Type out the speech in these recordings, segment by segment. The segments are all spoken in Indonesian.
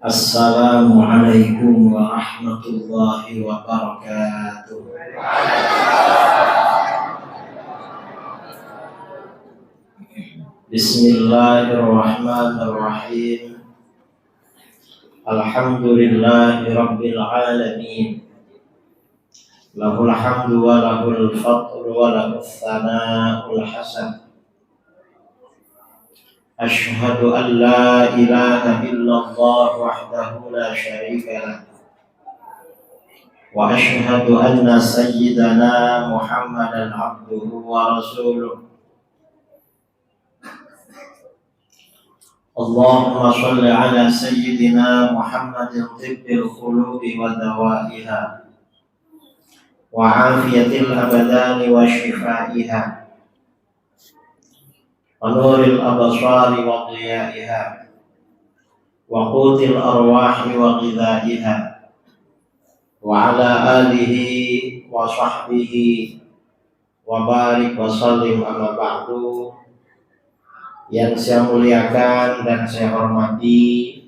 Assalamualaikum warahmatullahi wabarakatuh. Bismillahirrahmanirrahim. Alhamdulillahi rabbil alamin. Lahul hamdu wa lahul fadlu wa lahul thana'ul hasan. Asyhadu an la ilaha illallah wahdahu la syarika lah. Wa asyhadu anna sayyidana Muhammadan abduhu wa rasuluh. Allahumma shalli ala sayyidina Muhammadin tibbil qulubi wa dawaiha wa afiyatil abadani wa shifaiha wa nuril abasari wa dhiyaiha wa qutil arwahi wa ghidaiha wa ala alihi wa sahbihi wa barik wa sallim amma ba'du. Yang saya muliakan dan saya hormati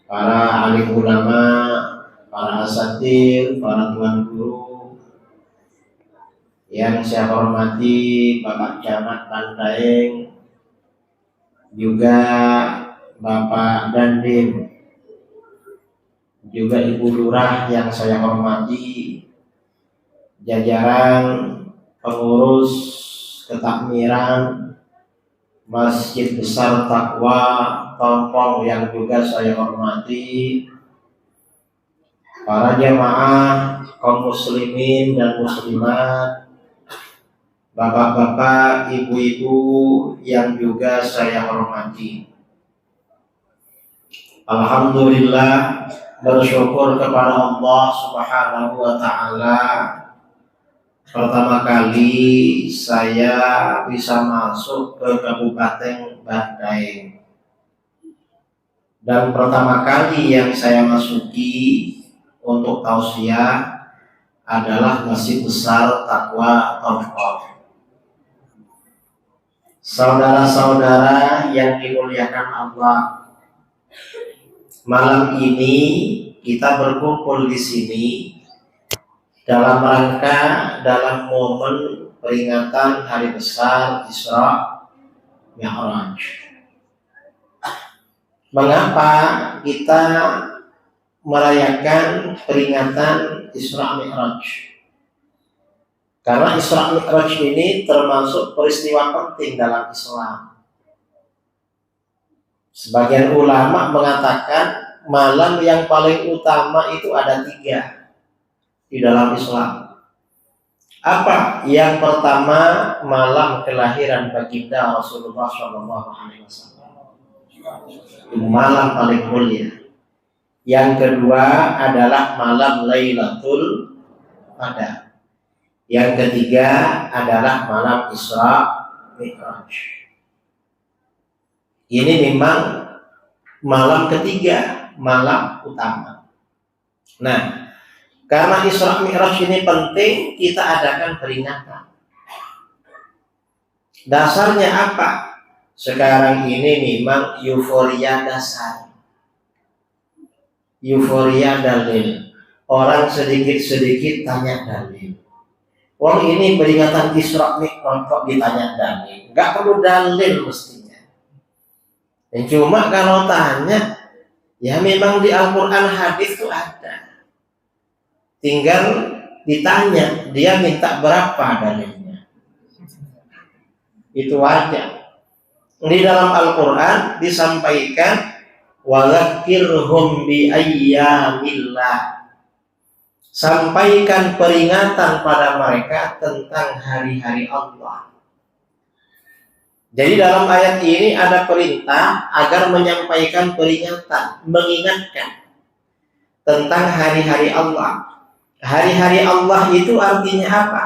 para alim ulama, para asatidz, para tuan guru. Yang saya hormati Bapak Camat Bantaeng, juga Bapak Dandim, juga Ibu Lurah yang saya hormati, jajaran pengurus ketakmiran Masjid Besar Taqwa Tompong yang juga saya hormati, para jamaah kaum muslimin dan muslimat, bapak-bapak, ibu-ibu yang juga saya hormati. Alhamdulillah, bersyukur kepada Allah Subhanahu wa ta'ala. Pertama kali saya bisa masuk ke Kabupaten Bantaeng. Dan pertama kali yang saya masuki untuk tausiah adalah Masjid Besar Taqwa Tompong. Saudara-saudara yang dimuliakan Allah, malam ini kita berkumpul di sini dalam rangka, dalam momen peringatan hari besar Isra Mi'raj. Mengapa kita merayakan peringatan Isra Mi'raj? Karena Isra Mi'raj ini termasuk peristiwa penting dalam Islam. Sebagian ulama mengatakan malam yang paling utama itu ada 3 di dalam Islam. Apa? Yang pertama, malam kelahiran baginda Rasulullah SAW. Malam paling mulia. Yang kedua adalah malam Lailatul Qadar. Yang ketiga adalah malam Isra Mi'raj. Ini memang malam ketiga, malam utama. Nah, karena Isra Mi'raj ini penting, kita adakan peringatan. Dasarnya apa? Sekarang ini memang euforia dasar. Euforia dalil. Orang sedikit-sedikit tanya dalil. Wong ini peringatan Isra Mi'raj kok ditanya dalil? Enggak perlu dalil mestinya. Dan cuma kalau tanya, ya memang di Al-Quran hadis itu ada. Tinggal ditanya, dia minta berapa dalilnya. Itu aja. Di dalam Al-Quran disampaikan wadzakirhum bi ayyamillah. Sampaikan peringatan pada mereka tentang hari-hari Allah. Jadi dalam ayat ini ada perintah agar menyampaikan peringatan, mengingatkan tentang hari-hari Allah. Hari-hari Allah itu artinya apa?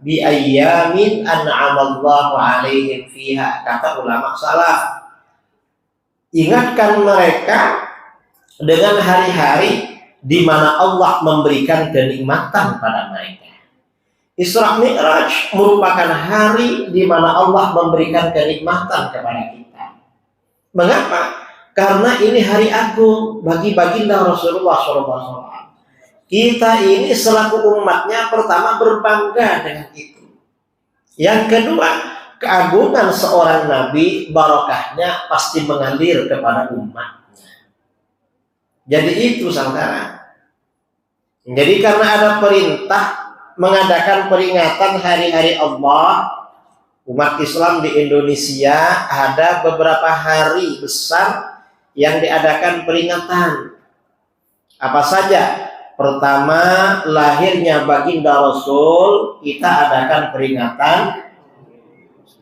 Bi ayyamin an'amallahu 'alaihim fiha, kata ulama salaf. Ingatkan mereka dengan hari-hari di mana Allah memberikan kenikmatan pada mereka. Isra Mi'raj merupakan hari di mana Allah memberikan kenikmatan kepada kita. Mengapa? Karena ini hari agung bagi baginda Rasulullah SAW. Kita ini selaku umatnya pertama berbangga dengan itu. Yang kedua, keagungan seorang nabi, barokahnya pasti mengalir kepada umatnya. Jadi itu saudara. Jadi karena ada perintah mengadakan peringatan hari-hari Allah, umat Islam di Indonesia ada beberapa hari besar yang diadakan peringatan. Apa saja? Pertama, lahirnya baginda Rasul, kita adakan peringatan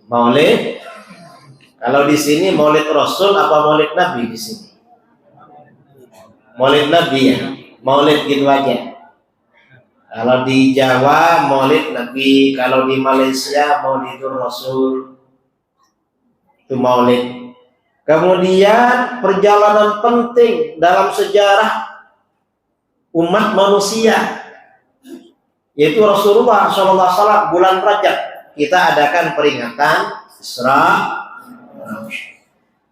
Maulid. Kalau di sini Maulid Rasul apa Maulid Nabi di sini? Maulid Nabi ya. Maulid gitu aja. Kalau di Jawa Maulid Nabi, kalau di Malaysia Maulidur Rasul. Itu Maulid. Kemudian perjalanan penting dalam sejarah umat manusia, yaitu Rasulullah SAW bulan Rajab kita adakan peringatan Isra.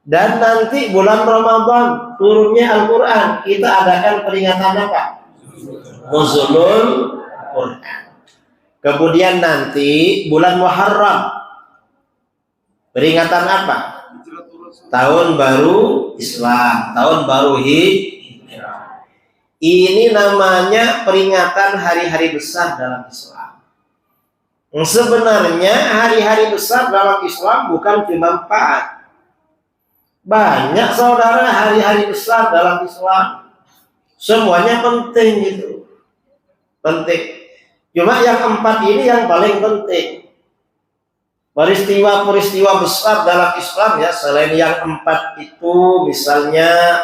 Dan nanti bulan Ramadan turunnya Al-Quran kita adakan peringatan apa? Nuzulul Quran. Kemudian nanti bulan Muharram peringatan apa? Tahun baru Islam, tahun baru Hijrah. Ini namanya peringatan hari-hari besar dalam Islam. Sebenarnya hari-hari besar dalam Islam bukan cuma 4. Banyak saudara hari-hari besar dalam Islam. Semuanya penting gitu. Penting. Cuma yang 4 ini yang paling penting. Peristiwa-peristiwa besar dalam Islam ya, selain yang 4 itu misalnya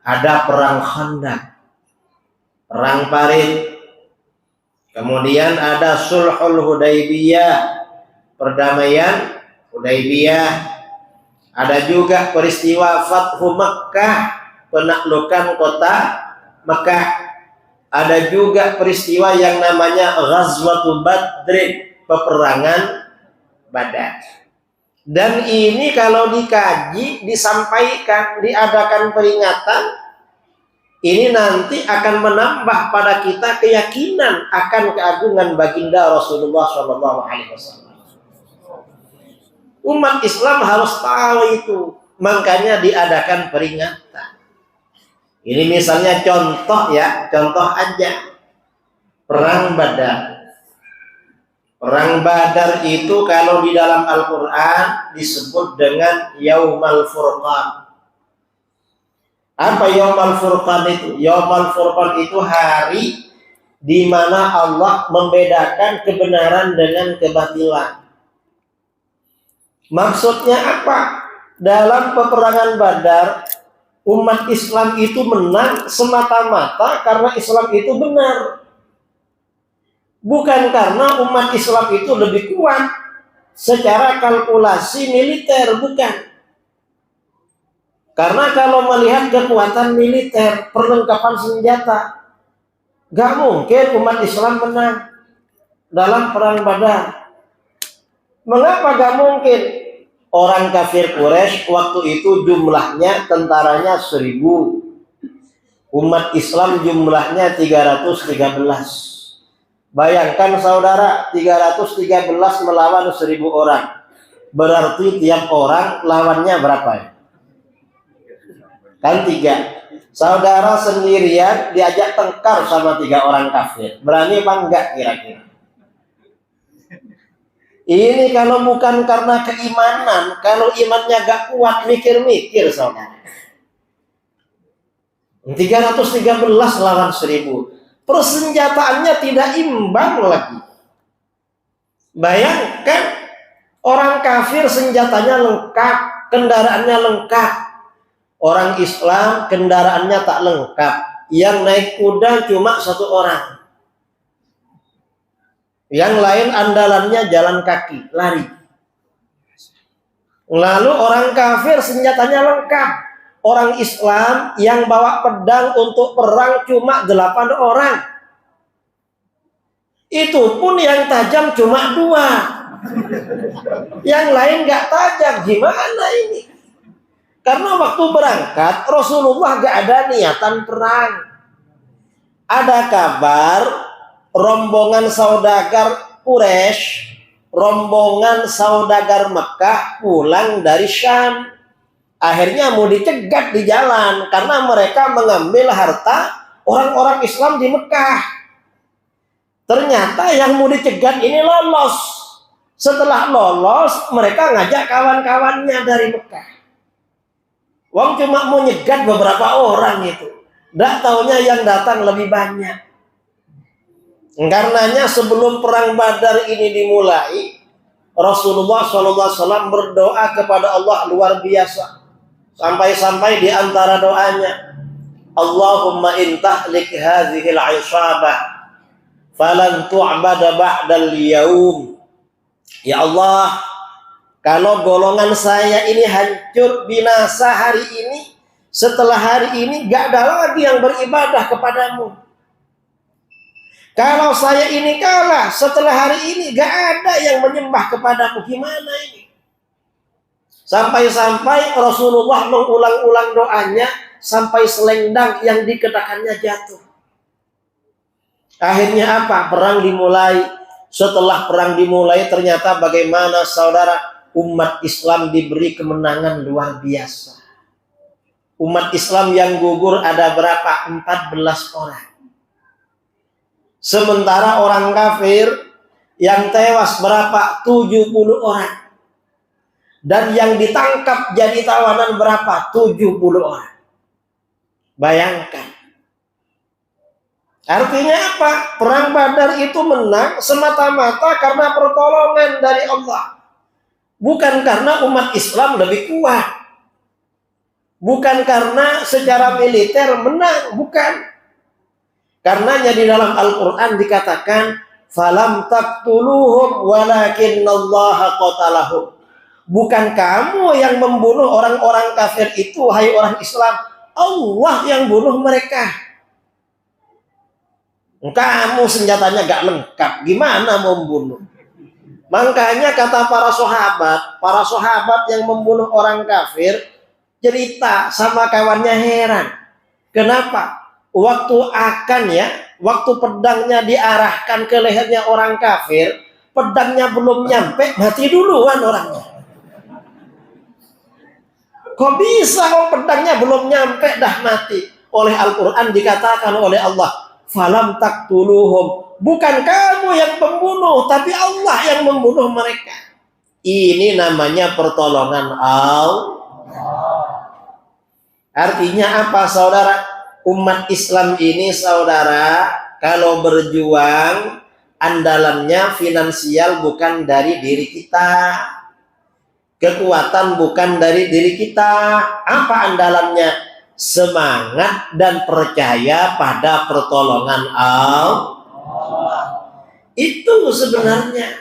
ada perang Khandaq, perang Parit, kemudian ada Sulhul Hudaybiyah, perdamaian Hudaybiyah. Ada juga peristiwa Fathu Makkah, penaklukan kota Makkah. Ada juga peristiwa yang namanya Ghazwatul Badr, peperangan Badar. Dan ini kalau dikaji, disampaikan, diadakan peringatan, ini nanti akan menambah pada kita keyakinan akan keagungan baginda Rasulullah SAW. Umat Islam harus tahu itu, makanya diadakan peringatan. Ini misalnya contoh ya, contoh aja. Perang Badar. Perang Badar itu kalau di dalam Al-Quran disebut dengan Yaumal Furqan. Apa Yaumal Furqan itu? Yaumal Furqan itu hari di mana Allah membedakan kebenaran dengan kebatilan. Maksudnya apa? Dalam peperangan Badar, umat Islam itu menang semata-mata karena Islam itu benar. Bukan karena umat Islam itu lebih kuat secara kalkulasi militer, bukan. Karena kalau melihat kekuatan militer, perlengkapan senjata, gak mungkin umat Islam menang dalam perang Badar. Mengapa gak mungkin? Orang kafir Quraisy waktu itu jumlahnya tentaranya 1000. Umat Islam jumlahnya 313. Bayangkan saudara, 313 melawan 1000 orang. Berarti tiap orang lawannya berapa ya? Kan 3. Saudara sendirian diajak tengkar sama 3 orang kafir. Berani apa enggak kira-kira? Ini kalau bukan karena keimanan, kalau imannya gak kuat, mikir-mikir saudara. 313 lawan 1000. Persenjataannya tidak imbang lagi. Bayangkan orang kafir senjatanya lengkap, kendaraannya lengkap. Orang Islam kendaraannya tak lengkap. Yang naik kuda cuma 1 orang. Yang lain andalannya jalan kaki, lari. Lalu orang kafir senjatanya lengkap. Orang Islam yang bawa pedang untuk perang cuma 8 orang. Itu pun yang tajam cuma 2. Yang lain gak tajam. Gimana ini? Karena waktu berangkat Rasulullah gak ada niatan perang. Ada kabar rombongan saudagar Quraisy, rombongan saudagar Mekah pulang dari Syam. Akhirnya mau dicegat di jalan karena mereka mengambil harta orang-orang Islam di Mekah. Ternyata yang mau dicegat ini lolos. Setelah lolos, mereka ngajak kawan-kawannya dari Mekah. Wong cuma mau nyegat beberapa orang itu. Nggak taunya yang datang lebih banyak. Karenanya sebelum perang Badar ini dimulai, Rasulullah SAW berdoa kepada Allah luar biasa. Sampai-sampai di antara doanya, Allahumma intahlik hadhil 'isabah falan tu'bada ba'dal yaum. Ya Allah, kalau golongan saya ini hancur binasa hari ini, setelah hari ini gak ada lagi yang beribadah kepadamu. Kalau saya ini kalah setelah hari ini, gak ada yang menyembah kepadamu. Gimana ini? Sampai-sampai Rasulullah mengulang-ulang doanya sampai selendang yang dikenakannya jatuh. Akhirnya apa? Perang dimulai. Setelah perang dimulai, ternyata bagaimana saudara? Umat Islam diberi kemenangan luar biasa. Umat Islam yang gugur ada berapa? 14 orang. Sementara orang kafir yang tewas berapa? 70 orang. Dan yang ditangkap jadi tawanan berapa? 70 orang. Bayangkan. Artinya apa? Perang Badar itu menang semata-mata karena pertolongan dari Allah. Bukan karena umat Islam lebih kuat. Bukan karena secara militer menang. Bukan. Karenanya di dalam Al-Quran dikatakan, falam taqtuluhum walakinnallaha qatalahum. Bukan kamu yang membunuh orang-orang kafir itu, hai orang Islam. Allah yang bunuh mereka. Kamu senjatanya gak lengkap. Gimana mau membunuh? Makanya kata para sahabat yang membunuh orang kafir, cerita sama kawannya heran. Kenapa? Waktu pedangnya diarahkan ke lehernya orang kafir, pedangnya belum nyampe, mati duluan orangnya. Kok bisa pedangnya belum nyampe dah mati? Oleh Al-Quran dikatakan oleh Allah, falam taqtuluhum. Bukan kamu yang membunuh, tapi Allah yang membunuh mereka. Ini namanya pertolongan Allah. Artinya apa saudara? Umat Islam ini saudara, kalau berjuang, andalannya finansial bukan dari diri kita. Kekuatan bukan dari diri kita. Apa andalannya? Semangat dan percaya pada pertolongan Allah. Itu sebenarnya.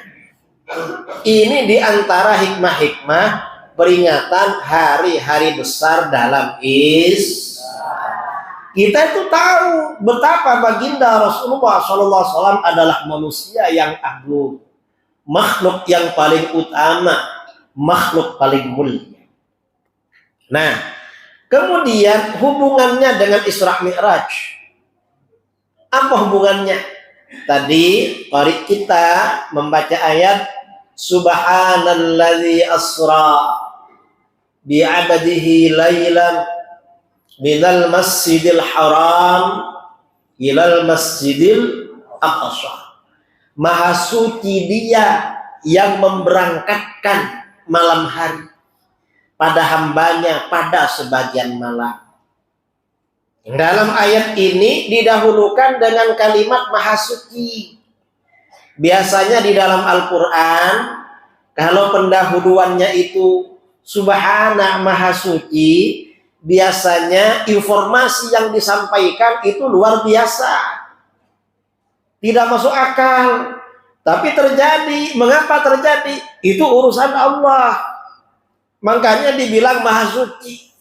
Ini diantara hikmah-hikmah peringatan hari-hari besar dalam Islam. Kita itu tahu betapa baginda Rasulullah SAW adalah manusia yang agung, makhluk yang paling utama, makhluk paling mulia. Nah, kemudian hubungannya dengan Isra Mi'raj. Apa hubungannya? Tadi qari kita membaca ayat Subhanalladzi asra bi'abdihi laylan minal masjidil haram ilal masjidil aqsa. Maha suci Dia yang memberangkatkan malam hari pada hambanya pada sebagian malam. Dalam ayat ini didahulukan dengan kalimat maha suci. Biasanya di dalam Al-Quran, kalau pendahuluannya itu subhana maha suci, biasanya informasi yang disampaikan itu luar biasa. Tidak masuk akal. Tapi terjadi. Mengapa terjadi? Itu urusan Allah. Makanya dibilang maha suci.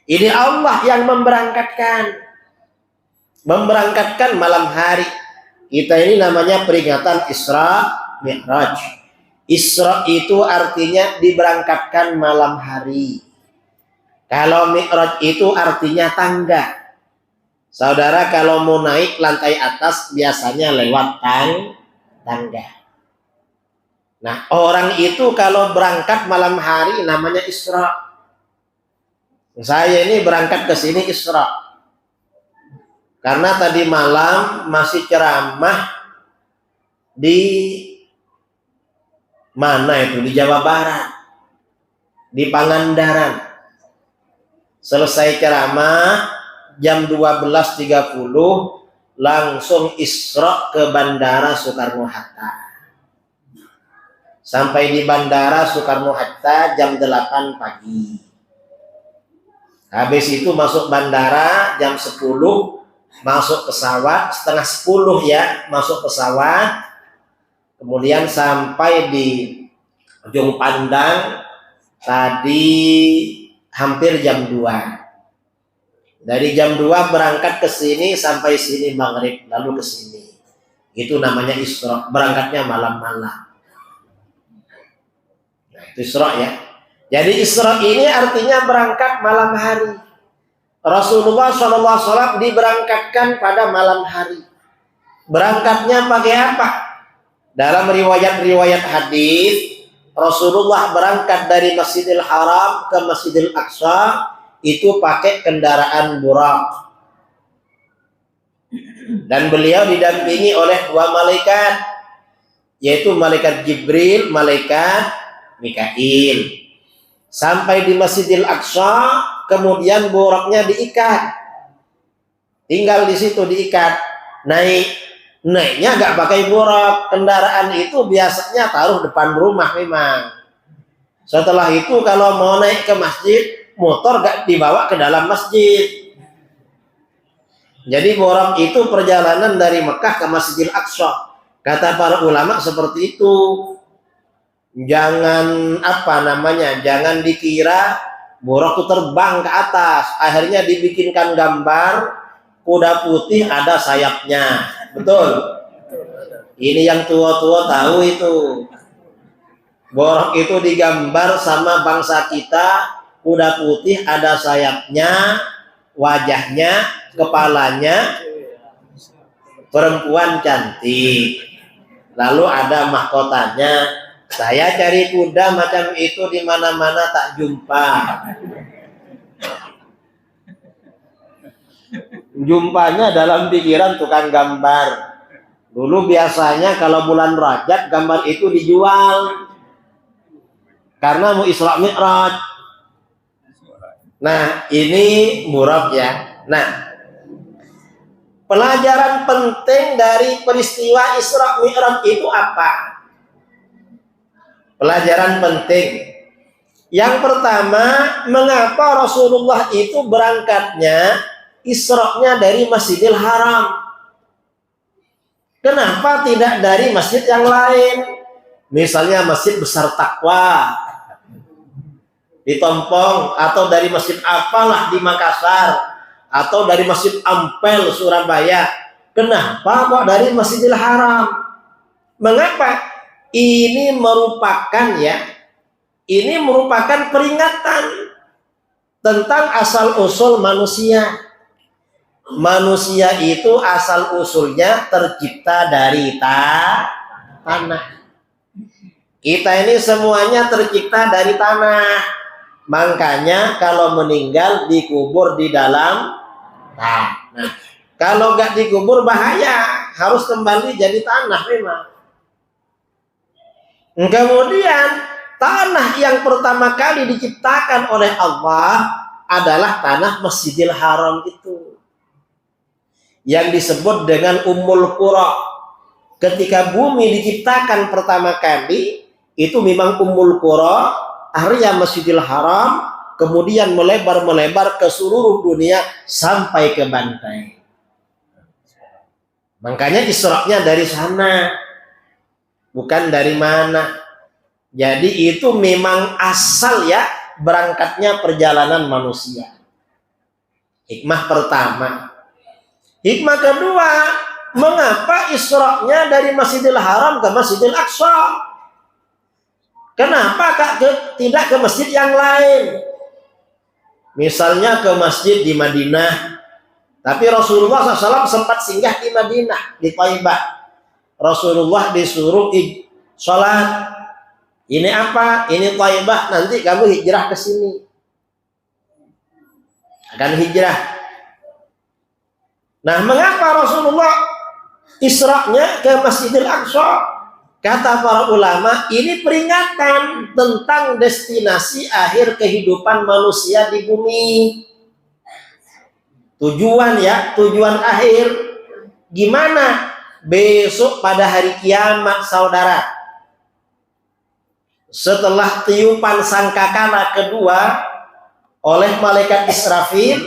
Ini Allah yang memberangkatkan malam hari. Kita ini namanya peringatan Isra Mi'raj. Isra itu artinya diberangkatkan malam hari. Kalau mi'raj itu artinya tangga. Saudara kalau mau naik lantai atas biasanya lewat tangga. Nah, orang itu kalau berangkat malam hari namanya Isra. Saya ini berangkat ke sini Isra. Karena tadi malam masih ceramah di mana itu? Di Jawa Barat. Di Pangandaran. Selesai ceramah jam 12.30 langsung Isra ke Bandara Soekarno-Hatta. Sampai di Bandara Soekarno-Hatta jam 8 pagi. Habis itu masuk bandara jam 10, masuk pesawat setengah 10 ya, masuk pesawat. Kemudian sampai di Ujung Pandang tadi hampir jam 2. Dari jam 2 berangkat ke sini sampai sini maghrib, lalu ke sini. Itu namanya Isra, berangkatnya malam-malam. Nah, itu Isra ya. Jadi Isra ini artinya berangkat malam hari. Rasulullah SAW diberangkatkan pada malam hari. Berangkatnya pakai apa? Dalam riwayat-riwayat hadis, Rasulullah berangkat dari Masjidil Haram ke Masjidil Aqsa itu pakai kendaraan burak. Dan beliau didampingi oleh 2 malaikat, yaitu malaikat Jibril, malaikat Mikail. Sampai di Masjidil Aqsa, kemudian buraknya diikat. Tinggal di situ diikat. Naiknya nggak pakai burak. Kendaraan itu biasanya taruh depan rumah memang. Setelah itu kalau mau naik ke masjid, motor nggak dibawa ke dalam masjid. Jadi burak itu perjalanan dari Mekah ke Masjidil Aqsa. Kata para ulama seperti itu. Jangan jangan dikira burak itu terbang ke atas. Akhirnya dibikinkan gambar kuda putih ada sayapnya. Betul? Ini yang tua-tua tahu itu. Burak itu digambar sama bangsa kita, kuda putih ada sayapnya, wajahnya, kepalanya, perempuan cantik. Lalu ada mahkotanya. Saya cari kuda macam itu di mana-mana tak jumpa. Jumpanya dalam pikiran tukang gambar. Dulu biasanya kalau bulan Rajab gambar itu dijual. Karena mau Isra Mi'raj. Nah, ini burak ya. Nah, pelajaran penting dari peristiwa Isra Mi'raj itu apa? Pelajaran penting. Yang pertama, mengapa Rasulullah itu berangkatnya Isra-nya dari Masjidil Haram? Kenapa tidak dari masjid yang lain? Misalnya Masjid Besar Takwa di Tompong, atau dari masjid apalah di Makassar, atau dari Masjid Ampel Surabaya. Kenapa kok dari Masjidil Haram? Mengapa? Ini merupakan peringatan tentang asal-usul manusia. Manusia itu asal-usulnya tercipta dari tanah. Kita ini semuanya tercipta dari tanah. Makanya kalau meninggal dikubur di dalam tanah. Nah, kalau nggak dikubur bahaya, harus kembali jadi tanah memang. Kemudian tanah yang pertama kali diciptakan oleh Allah adalah tanah Masjidil Haram itu, yang disebut dengan Ummul Qura. Ketika bumi diciptakan pertama kali, itu memang Ummul Qura, area Masjidil Haram, kemudian melebar ke seluruh dunia sampai ke Bantai. Makanya Isra-nya dari sana, bukan dari mana. Jadi itu memang asal ya berangkatnya perjalanan manusia. Hikmah pertama. Hikmah kedua, mengapa Isra-nya dari Masjidil Haram ke Masjidil Aqsa? Kenapa tidak ke masjid yang lain? Misalnya ke masjid di Madinah, tapi Rasulullah SAW sempat singgah di Madinah, di Thaibah. Rasulullah disuruh sholat. Ini apa? Ini Thaibah. Nanti kamu hijrah ke sini. Akan hijrah. Nah, mengapa Rasulullah Isra-nya ke Masjidil Aqsa? Kata para ulama, ini peringatan tentang destinasi akhir kehidupan manusia di bumi. Tujuan ya, tujuan akhir. Gimana? Besok pada hari kiamat, saudara. Setelah tiupan sangkakala kedua oleh malaikat Israfil,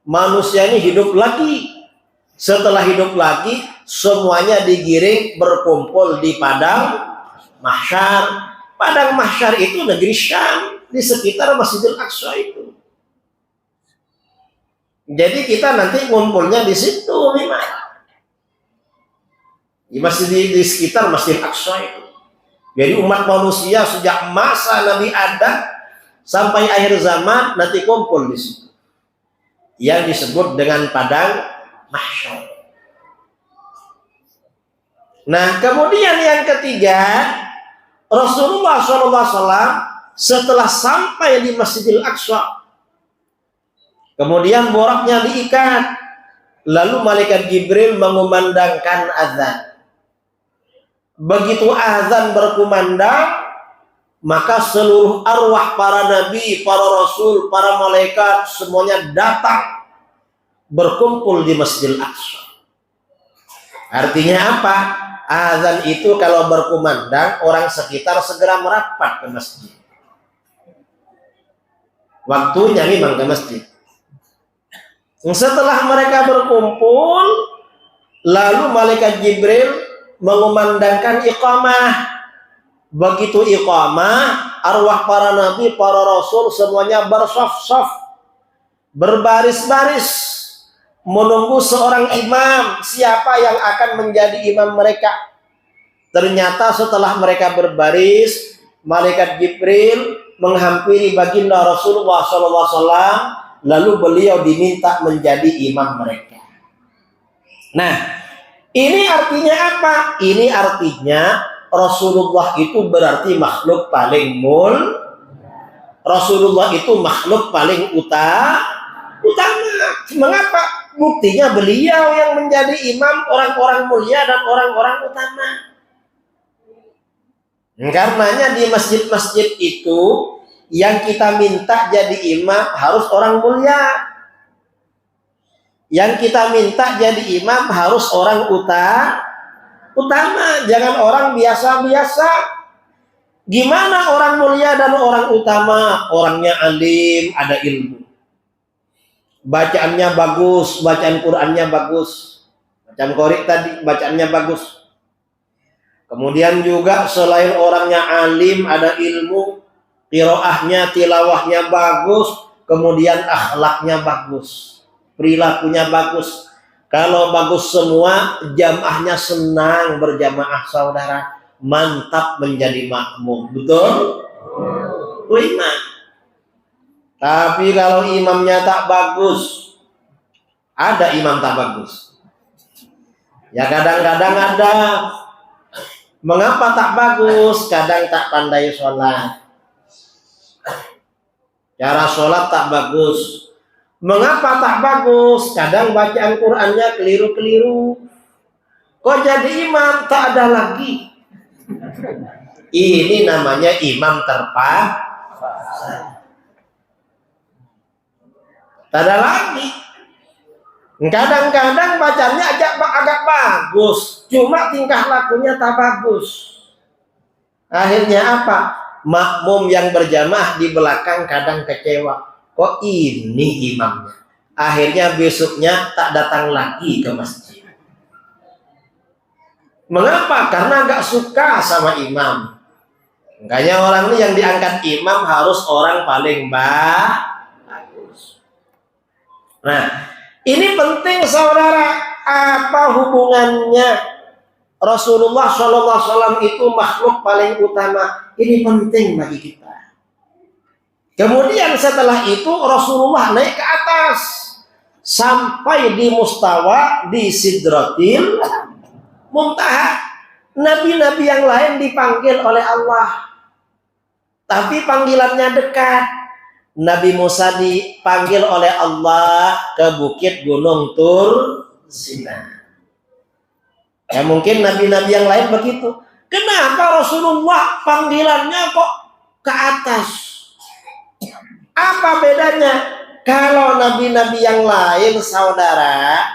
manusia ini hidup lagi. Setelah hidup lagi, semuanya digiring berkumpul di padang mahsyar. Padang mahsyar itu negeri Syam, di sekitar Masjidil Aqsa itu. Jadi kita nanti ngumpulnya di situ, memang. Di sekitar Masjidil Aqsa itu. Jadi umat manusia sejak masa Nabi Adam sampai akhir zaman nanti kumpul di situ. Yang disebut dengan padang mahsyar. Nah, kemudian yang ketiga, Rasulullah SAW setelah sampai di Masjidil Aqsa, kemudian boraknya diikat, lalu malaikat Jibril mengumandangkan azan. Begitu azan berkumandang, maka seluruh arwah para nabi, para rasul, para malaikat semuanya datang berkumpul di Masjidil Aqsa. Artinya apa? Azan itu kalau berkumandang, orang sekitar segera merapat ke masjid. Waktunya memang ke masjid. Setelah mereka berkumpul, lalu malaikat Jibril mengumandangkan iqamah. Begitu iqamah, arwah para nabi, para rasul semuanya bersaf-saf, berbaris-baris, menunggu seorang imam, siapa yang akan menjadi imam mereka. Ternyata setelah mereka berbaris, malaikat Jibril menghampiri baginda Rasulullah SAW, lalu beliau diminta menjadi imam mereka. Nah, ini artinya apa? Ini artinya Rasulullah itu berarti makhluk paling Rasulullah itu makhluk paling utama. Mengapa? Buktinya beliau yang menjadi imam orang-orang mulia dan orang-orang utama. Karenanya di masjid-masjid itu yang kita minta jadi imam harus orang mulia. Yang kita minta jadi imam harus orang utama, jangan orang biasa-biasa. Gimana orang mulia dan orang utama? Orangnya alim, ada ilmu. Bacaannya bagus, bacaan Qur'annya bagus. Macam Qorik tadi, bacaannya bagus. Kemudian juga selain orangnya alim, ada ilmu, qiraahnya, tilawahnya bagus, kemudian akhlaknya bagus, perilakunya bagus. Kalau bagus semua, jamaahnya senang berjamaah, saudara. Mantap menjadi makmum. Betul? Iman. Tapi kalau imamnya tak bagus, ada imam tak bagus. Ya kadang-kadang ada. Mengapa tak bagus? Kadang tak pandai sholat. Cara sholat tak bagus. Mengapa tak bagus? Kadang bacaan Qur'annya keliru-keliru. Kok jadi imam tak ada lagi? Ini namanya imam terpaksa. Tak ada lagi. Kadang-kadang bacanya agak bagus, cuma tingkah lakunya tak bagus. Akhirnya apa? Makmum yang berjamaah di belakang kadang kecewa. Kok ini imamnya? Akhirnya besoknya tak datang lagi ke masjid. Mengapa? Karena gak suka sama imam. Makanya orang ini yang diangkat imam harus orang paling bagus. Nah, ini penting saudara. Apa hubungannya Rasulullah SAW itu makhluk paling utama? Ini penting bagi kita. Kemudian setelah itu Rasulullah naik ke atas sampai di mustawa di Sidratil Muntaha. Nabi-nabi yang lain dipanggil oleh Allah, tapi panggilannya dekat. Nabi Musa dipanggil oleh Allah ke bukit Gunung Tur Sina. Ya mungkin nabi-nabi yang lain begitu. Kenapa Rasulullah panggilannya kok ke atas? Apa bedanya? Kalau nabi-nabi yang lain, saudara,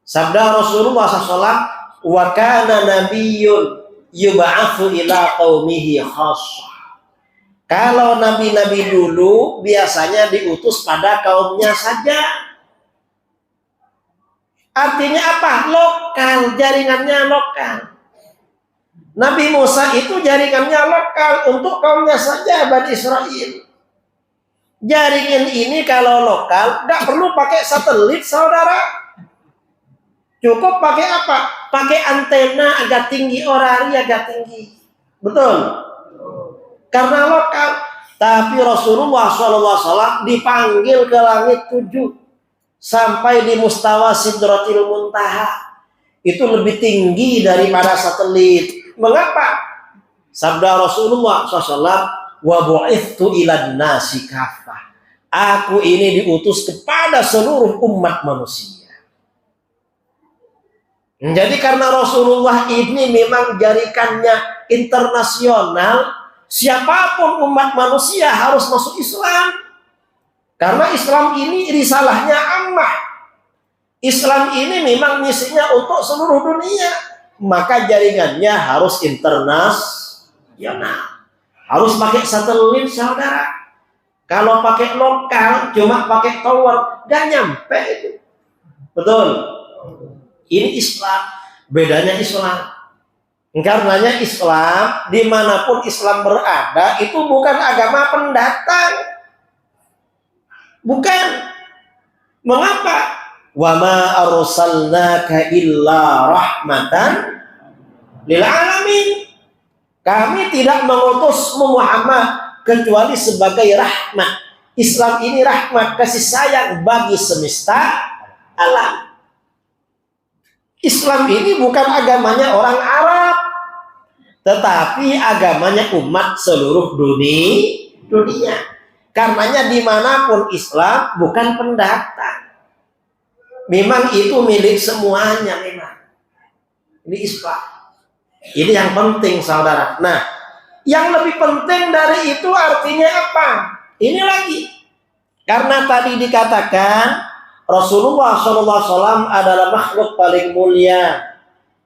sabda Rasulullah SAW, wa kana nabiyyun yub'atsu ila qaumihi khassah. Kalau nabi-nabi dulu biasanya diutus pada kaumnya saja. Artinya apa? Lokal, jaringannya lokal. Nabi Musa itu jaringannya lokal untuk kaumnya saja, Bani Israel. Jaringan ini kalau lokal, nggak perlu pakai satelit, saudara. Cukup pakai apa? Pakai antena agak tinggi, orari agak tinggi. Betul? Karena lokal. Tapi Rasulullah SAW dipanggil ke langit 7 sampai di mustawa Sidratil Muntaha. Itu lebih tinggi daripada satelit. Mengapa? Sabda Rasulullah SAW, wa bu'ithtu ilan nasi kafah. Aku ini diutus kepada seluruh umat manusia. Jadi karena Rasulullah ini memang jaringannya internasional, siapapun umat manusia harus masuk Islam. Karena Islam ini risalahnya ammah. Islam ini memang misinya untuk seluruh dunia. Maka jaringannya harus internasional. Harus pakai satelit, saudara. Kalau pakai lokal, cuma pakai tower, gak nyampe itu. Betul? Ini Islam. Bedanya Islam. Karenanya Islam, dimanapun Islam berada, itu bukan agama pendatang. Bukan. Mengapa? Wa ma arsalnaka illa rahmatan lil alamin. Kami tidak mengutus Muhammad kecuali sebagai rahmat. Islam ini rahmat, kasih sayang bagi semesta alam. Islam ini bukan agamanya orang Arab, tetapi agamanya umat seluruh dunia. Karenanya dimanapun Islam bukan pendatang. Memang itu milik semuanya memang. Ini Islam. Ini yang penting, saudara. Nah, yang lebih penting dari itu artinya apa? Ini lagi. Karena tadi dikatakan Rasulullah SAW adalah makhluk paling mulia.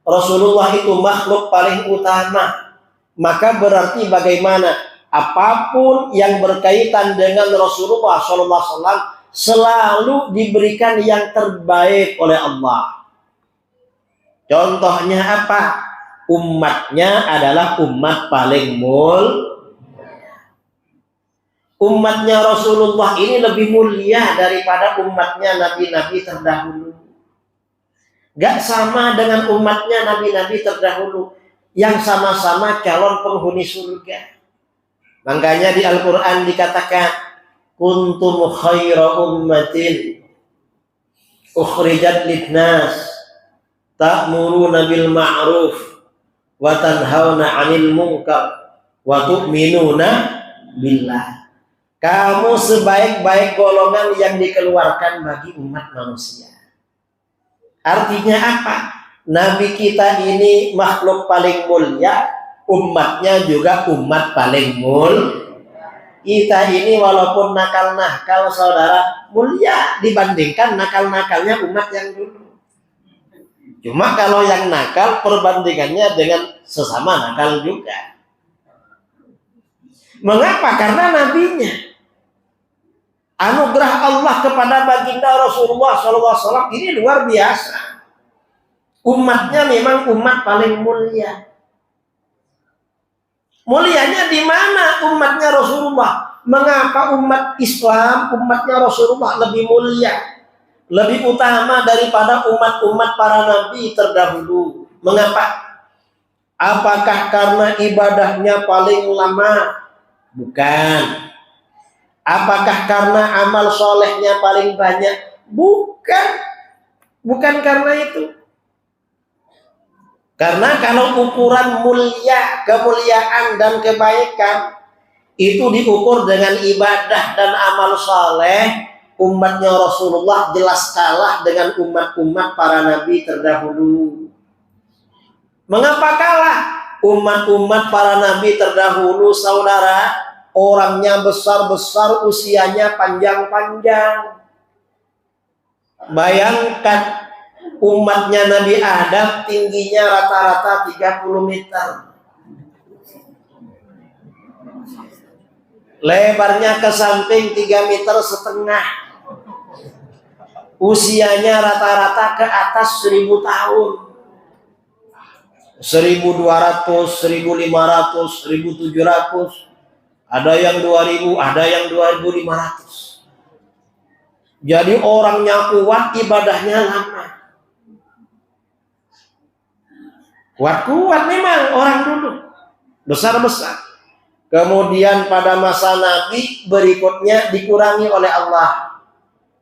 Rasulullah itu makhluk paling utama. Maka berarti bagaimana? Apapun yang berkaitan dengan Rasulullah SAW selalu diberikan yang terbaik oleh Allah. Contohnya apa? Umatnya adalah umat paling mulia. Umatnya Rasulullah ini lebih mulia daripada umatnya nabi-nabi terdahulu. Gak sama dengan umatnya nabi-nabi terdahulu yang sama-sama calon penghuni surga. Makanya di Al-Quran dikatakan, kuntum khaira ummatin ukhrijat linnas ta'muruna bil ma'ruf wa tanhauna 'anil munkar wa tu'minuna billah. Kamu sebaik-baik golongan yang dikeluarkan bagi umat manusia. Artinya apa? Nabi kita ini makhluk paling mulia, umatnya juga umat paling mulia. Kita ini walaupun nakal-nakal, saudara, mulia dibandingkan nakal-nakalnya umat yang dulu. Cuma kalau yang nakal perbandingannya dengan sesama nakal juga. Mengapa? Karena nabinya. Anugerah Allah kepada baginda Rasulullah SAW ini luar biasa. Umatnya memang umat paling mulia. Mulianya di mana umatnya Rasulullah? Mengapa umat Islam, umatnya Rasulullah lebih mulia, lebih utama daripada umat-umat para nabi terdahulu? Mengapa? Apakah karena ibadahnya paling lama? Bukan. Apakah karena amal solehnya paling banyak? Bukan. Bukan karena itu. Karena kalau ukuran mulia, kemuliaan dan kebaikan itu diukur dengan ibadah dan amal soleh, umatnya Rasulullah jelas kalah dengan umat-umat para nabi terdahulu. Mengapa kalah? Umat-umat para nabi terdahulu, saudara, orangnya besar-besar, usianya panjang-panjang. Bayangkan umatnya Nabi Adam tingginya rata-rata 30 meter. Lebarnya ke samping 3,5 meter. Usianya rata-rata ke atas 1000 tahun. 1200, 1500, 1700. Ada yang 2000, ada yang 2500. Jadi orangnya kuat, ibadahnya lama. Kuat-kuat memang orang dulu, besar-besar. Kemudian pada masa Nabi berikutnya dikurangi oleh Allah.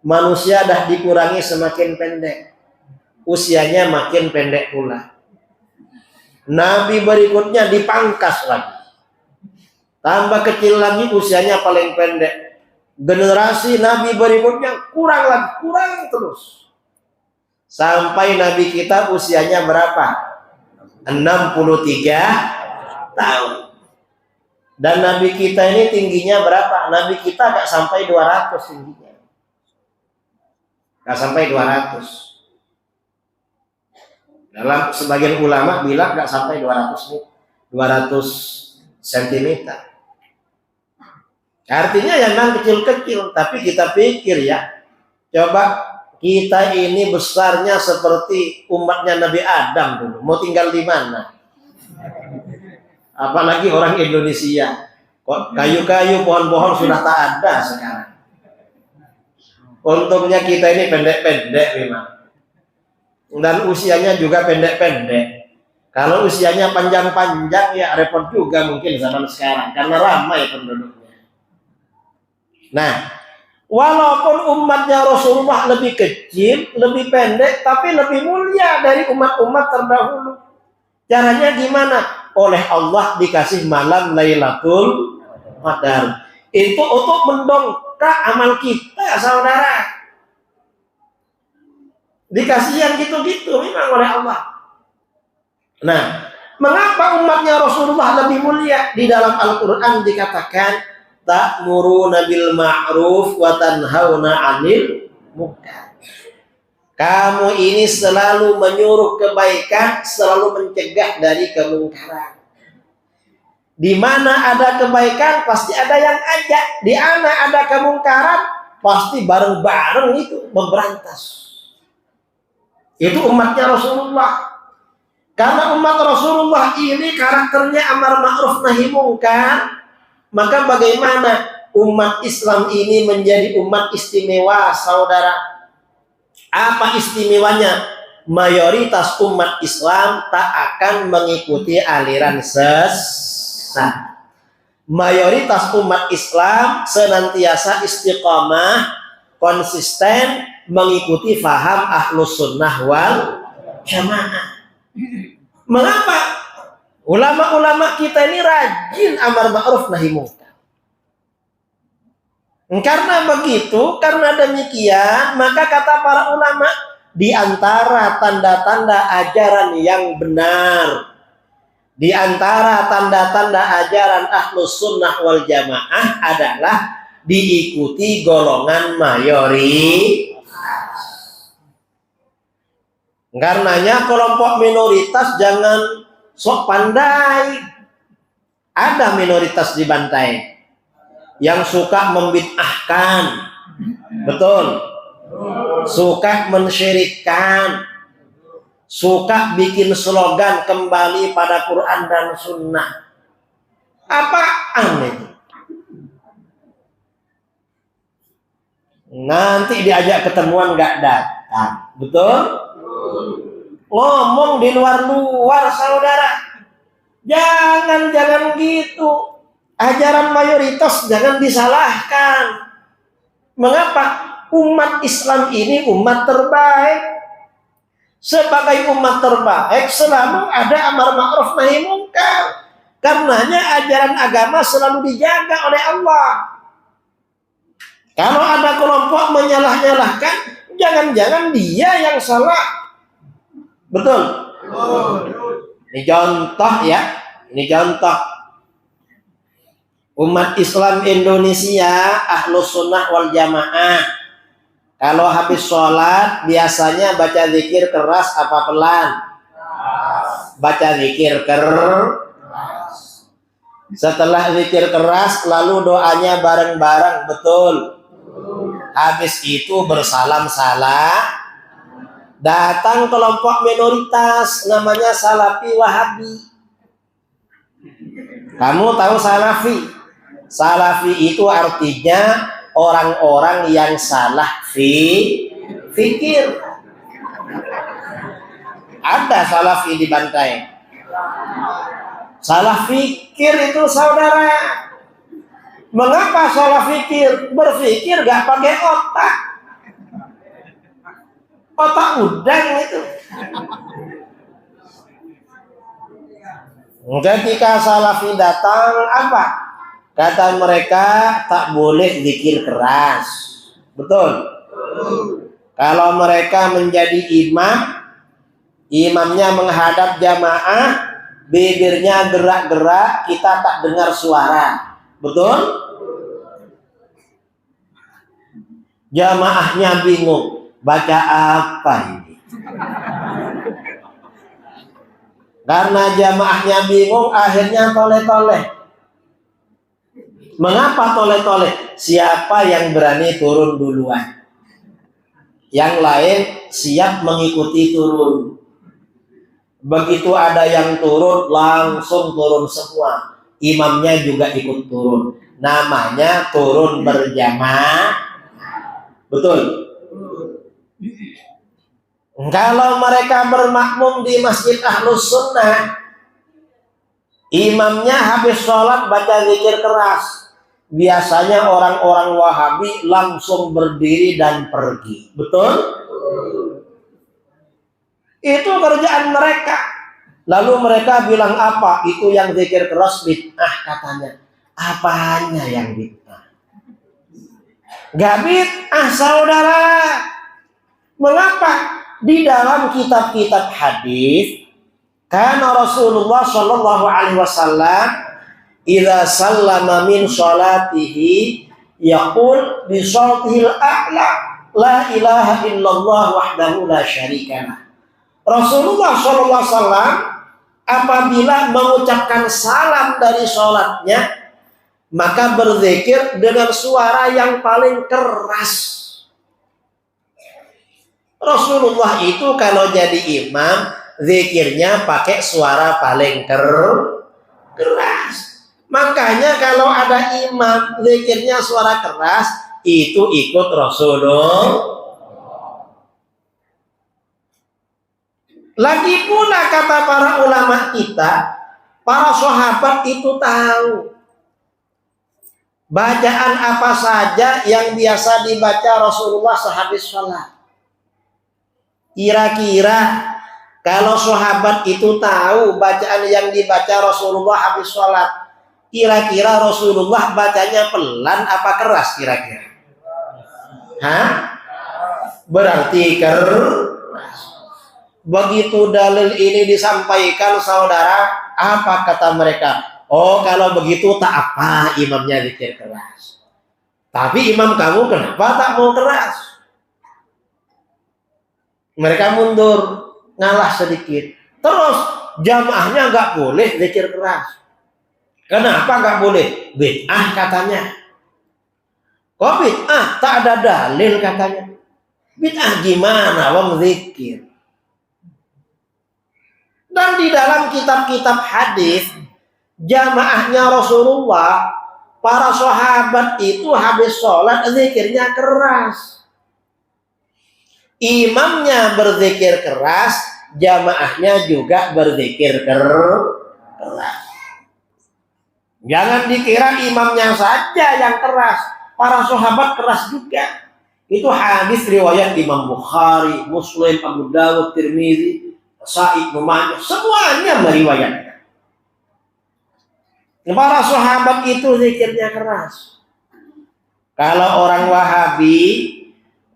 Manusia dah dikurangi semakin pendek, usianya makin pendek pula. Nabi berikutnya dipangkas lagi, tambah kecil lagi, usianya paling pendek. Generasi Nabi berikutnya kurang lagi, kurang terus. Sampai Nabi kita usianya berapa? 63 tahun. Dan Nabi kita ini tingginya berapa? Nabi kita gak sampai 200 tingginya. Gak sampai 200. Dalam sebagian ulama bilang gak sampai 200 cm. Artinya yang kecil-kecil. Tapi kita pikir ya, coba kita ini besarnya seperti umatnya Nabi Adam dulu. Mau tinggal di mana? Apalagi orang Indonesia. Kok kayu-kayu, pohon-pohon sudah tak ada sekarang. Untungnya kita ini pendek-pendek memang. Dan usianya juga pendek-pendek. Kalau usianya panjang-panjang ya repot juga mungkin zaman sekarang. Karena ramai penduduknya. Nah, walaupun umatnya Rasulullah lebih kecil, lebih pendek, tapi lebih mulia dari umat-umat terdahulu. Caranya gimana? Oleh Allah dikasih malam Lailatul Qadar. Itu untuk mendongkrak amal kita, saudara. Dikasih yang gitu-gitu memang oleh Allah. Nah, mengapa umatnya Rasulullah lebih mulia? Di dalam Al-Quran dikatakan, ta'muruna bil ma'ruf wa tanhauna 'anil munkar. Kamu ini selalu menyuruh kebaikan, selalu mencegah dari kemungkaran. Di mana ada kebaikan pasti ada yang ajak, di mana ada kemungkaran pasti bareng-bareng itu memberantas. Itu umatnya Rasulullah. Karena umat Rasulullah ini karakternya amar ma'ruf nahi mungkar, maka bagaimana umat Islam ini menjadi umat istimewa, saudara? Apa istimewanya? Mayoritas umat Islam tak akan mengikuti aliran sesat. Mayoritas umat Islam senantiasa istiqamah, konsisten mengikuti faham ahlus sunnah wal jamaah. Mengapa? Ulama-ulama kita ini rajin amar ma'ruf nahi mungkar. Karena begitu, karena demikian, maka kata para ulama, di antara tanda-tanda ajaran yang benar, di antara tanda-tanda ajaran ahlus sunnah wal jamaah adalah diikuti golongan mayoritas. Karenanya kelompok minoritas jangan sok pandai. Ada minoritas dibantai yang suka membid'ahkan, betul, suka mensyirikkan, suka bikin slogan kembali pada Quran dan Sunnah. Apaan itu? Nanti diajak ketemuan nggak datang, betul? Ngomong di luar-luar, saudara. Jangan gitu. Ajaran mayoritas jangan disalahkan. Mengapa? Umat Islam ini umat terbaik. Sebagai umat terbaik selalu ada amar ma'ruf nahi mungkar. Karenanya ajaran agama selalu dijaga oleh Allah. Kalau ada kelompok menyalah-nyalahkan, jangan-jangan dia yang salah. Betul? Ini contoh ya. Ini contoh. Umat Islam Indonesia Ahlus Sunnah wal Jamaah, kalau habis sholat biasanya baca zikir keras apa pelan? Baca zikir keras. Setelah zikir keras lalu doanya bareng-bareng, betul? Habis itu bersalam-salam. Datang kelompok minoritas namanya Salafi Wahabi. Kamu tahu Salafi? Salafi itu artinya orang-orang yang salah fikir. Ada Salafi di Bantai. Salah fikir itu saudara. Mengapa salah fikir? Berfikir gak pakai otak. Otak udang itu. Ketika Salafi datang, apa? Kata mereka tak boleh zikir keras. Betul? Kalau mereka menjadi imam, imamnya menghadap jamaah, bibirnya gerak-gerak, kita tak dengar suara. Betul? Jamaahnya bingung, baca apa ini? Karena jamaahnya bingung, akhirnya toleh-toleh. Mengapa toleh-toleh? Siapa yang berani turun duluan? Yang lain siap mengikuti turun. Begitu ada yang turun, langsung turun semua. Imamnya juga ikut turun. Namanya turun berjamaah. Betul? Kalau mereka bermakmum di Masjid Ahlus Sunnah, imamnya habis sholat baca zikir keras. Biasanya orang-orang Wahabi langsung berdiri dan pergi. Betul? Itu kerjaan mereka. Lalu mereka bilang apa? Itu yang zikir keras bid'ah katanya. Apanya yang bid'ah? Gak bid'ah saudara. Mengapa? Di dalam kitab-kitab hadis, karena Rasulullah Shallallahu Alaihi Wasallam idza sallama min salatihi yaqul bi sautihil a'la la ilaha illallah wahdahu la syarikalah. Rasulullah Shallallahu Alaihi Wasallam apabila mengucapkan salam dari salatnya, maka berzikir dengan suara yang paling keras. Rasulullah itu kalau jadi imam, zikirnya pakai suara paling keras. Makanya kalau ada imam zikirnya suara keras, itu ikut Rasulullah. Lagi pula kata para ulama kita, para sahabat itu tahu bacaan apa saja yang biasa dibaca Rasulullah sehabis sholat. Kira-kira kalau sahabat itu tahu bacaan yang dibaca Rasulullah habis sholat, kira-kira Rasulullah bacanya pelan apa keras kira-kira? Hah? Berarti keras. Begitu dalil ini disampaikan saudara, apa kata mereka? Oh kalau begitu tak apa imamnya zikir keras. Tapi imam kamu kenapa tak mau keras? Mereka mundur, ngalah sedikit. Terus jamaahnya nggak boleh zikir keras. Kenapa nggak boleh? Bid'ah katanya. Kok bid'ah? Tak ada dalil katanya. Bid'ah gimana wong zikir? Dan di dalam kitab-kitab hadis, jamaahnya Rasulullah, para sahabat itu habis sholat zikirnya keras. Imamnya berzikir keras, jamaahnya juga berzikir keras. Jangan dikira imamnya saja yang keras, para sahabat keras juga. Itu hadis riwayat Imam Bukhari, Muslim, Abu Dawud, Tirmizi, Sa'id, Numan, semuanya meriwayatkan. Para sahabat itu zikirnya keras. Kalau orang Wahabi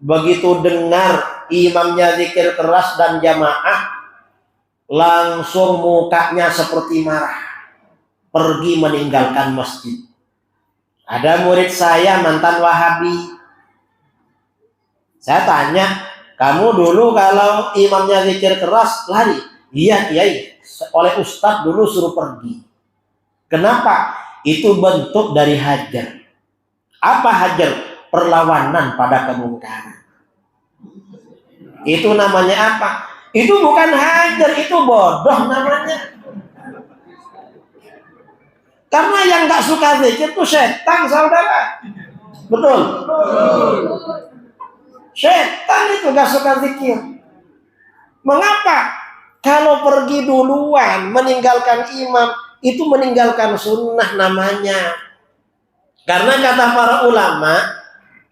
begitu dengar imamnya zikir keras dan jamaah, langsung mukanya seperti marah, pergi meninggalkan masjid. Ada murid saya mantan Wahabi. Saya tanya, kamu dulu kalau imamnya zikir keras lari? Iya, kiai. Oleh ustadz dulu suruh pergi. Kenapa? Itu bentuk dari hajar. Apa hajar? Perlawanan pada kemungkaran. Itu namanya apa? Itu bukan hajar, itu bodoh namanya. Karena yang nggak suka zikir itu setan, saudara. Betul? Setan itu gak suka zikir. Mengapa? Kalau pergi duluan meninggalkan imam, itu meninggalkan sunnah namanya. Karena kata para ulama,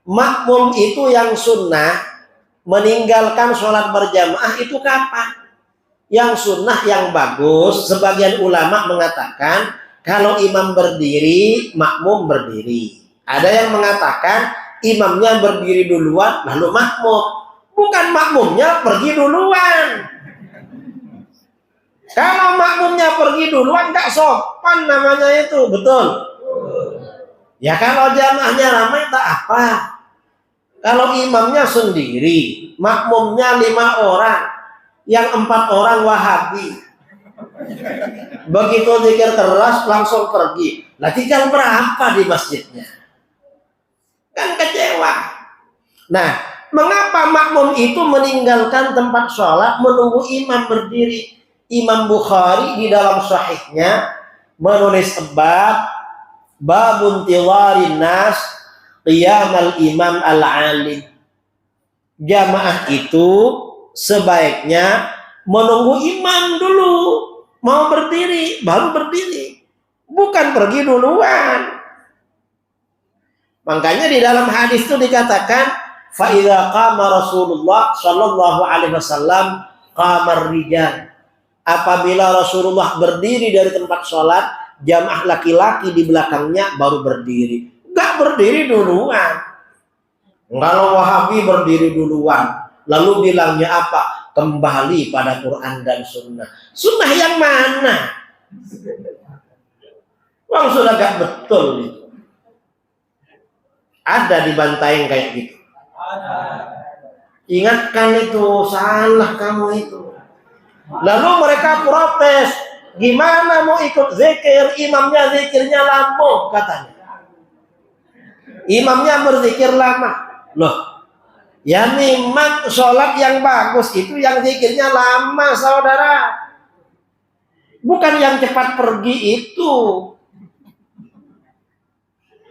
makmum itu yang sunnah, meninggalkan sholat berjamaah itu kapan? Yang sunnah yang bagus, sebagian ulama mengatakan kalau imam berdiri, makmum berdiri. Ada yang mengatakan imamnya berdiri duluan lalu makmum, bukan makmumnya pergi duluan. Kalau makmumnya pergi duluan nggak sopan namanya itu, betul? Ya kalau jamaahnya ramai tak apa. Kalau imamnya sendiri, makmumnya 5 orang, yang 4 orang Wahabi, begitu zikir keras langsung pergi. Nah tinggal berapa di masjidnya? Kan kecewa. Nah, mengapa makmum itu meninggalkan tempat sholat menunggu imam berdiri? Imam Bukhari di dalam sahihnya menulis babun tiwarin nas qiyamal imam al-alim. Jamaah itu sebaiknya menunggu imam dulu, mau berdiri baru berdiri, bukan pergi duluan. Makanya di dalam hadis itu dikatakan fa idza qama Rasulullah sallallahu alaihi wasallam qamar rijal. Apabila Rasulullah berdiri dari tempat sholat, jamaah laki-laki di belakangnya baru berdiri. Enggak berdiri duluan. Kalau Wahabi berdiri duluan, lalu bilangnya apa? Kembali pada Quran dan Sunnah. Sunnah yang mana? Wang sudah gak betul itu. Ada dibantai kayak gitu. Ingatkan itu, salah kamu itu. Lalu mereka protes, gimana mau ikut zikir, imamnya zikirnya lama katanya. Imamnya berzikir lama. Loh, ya memang sholat yang bagus itu yang zikirnya lama, saudara. Bukan yang cepat pergi itu.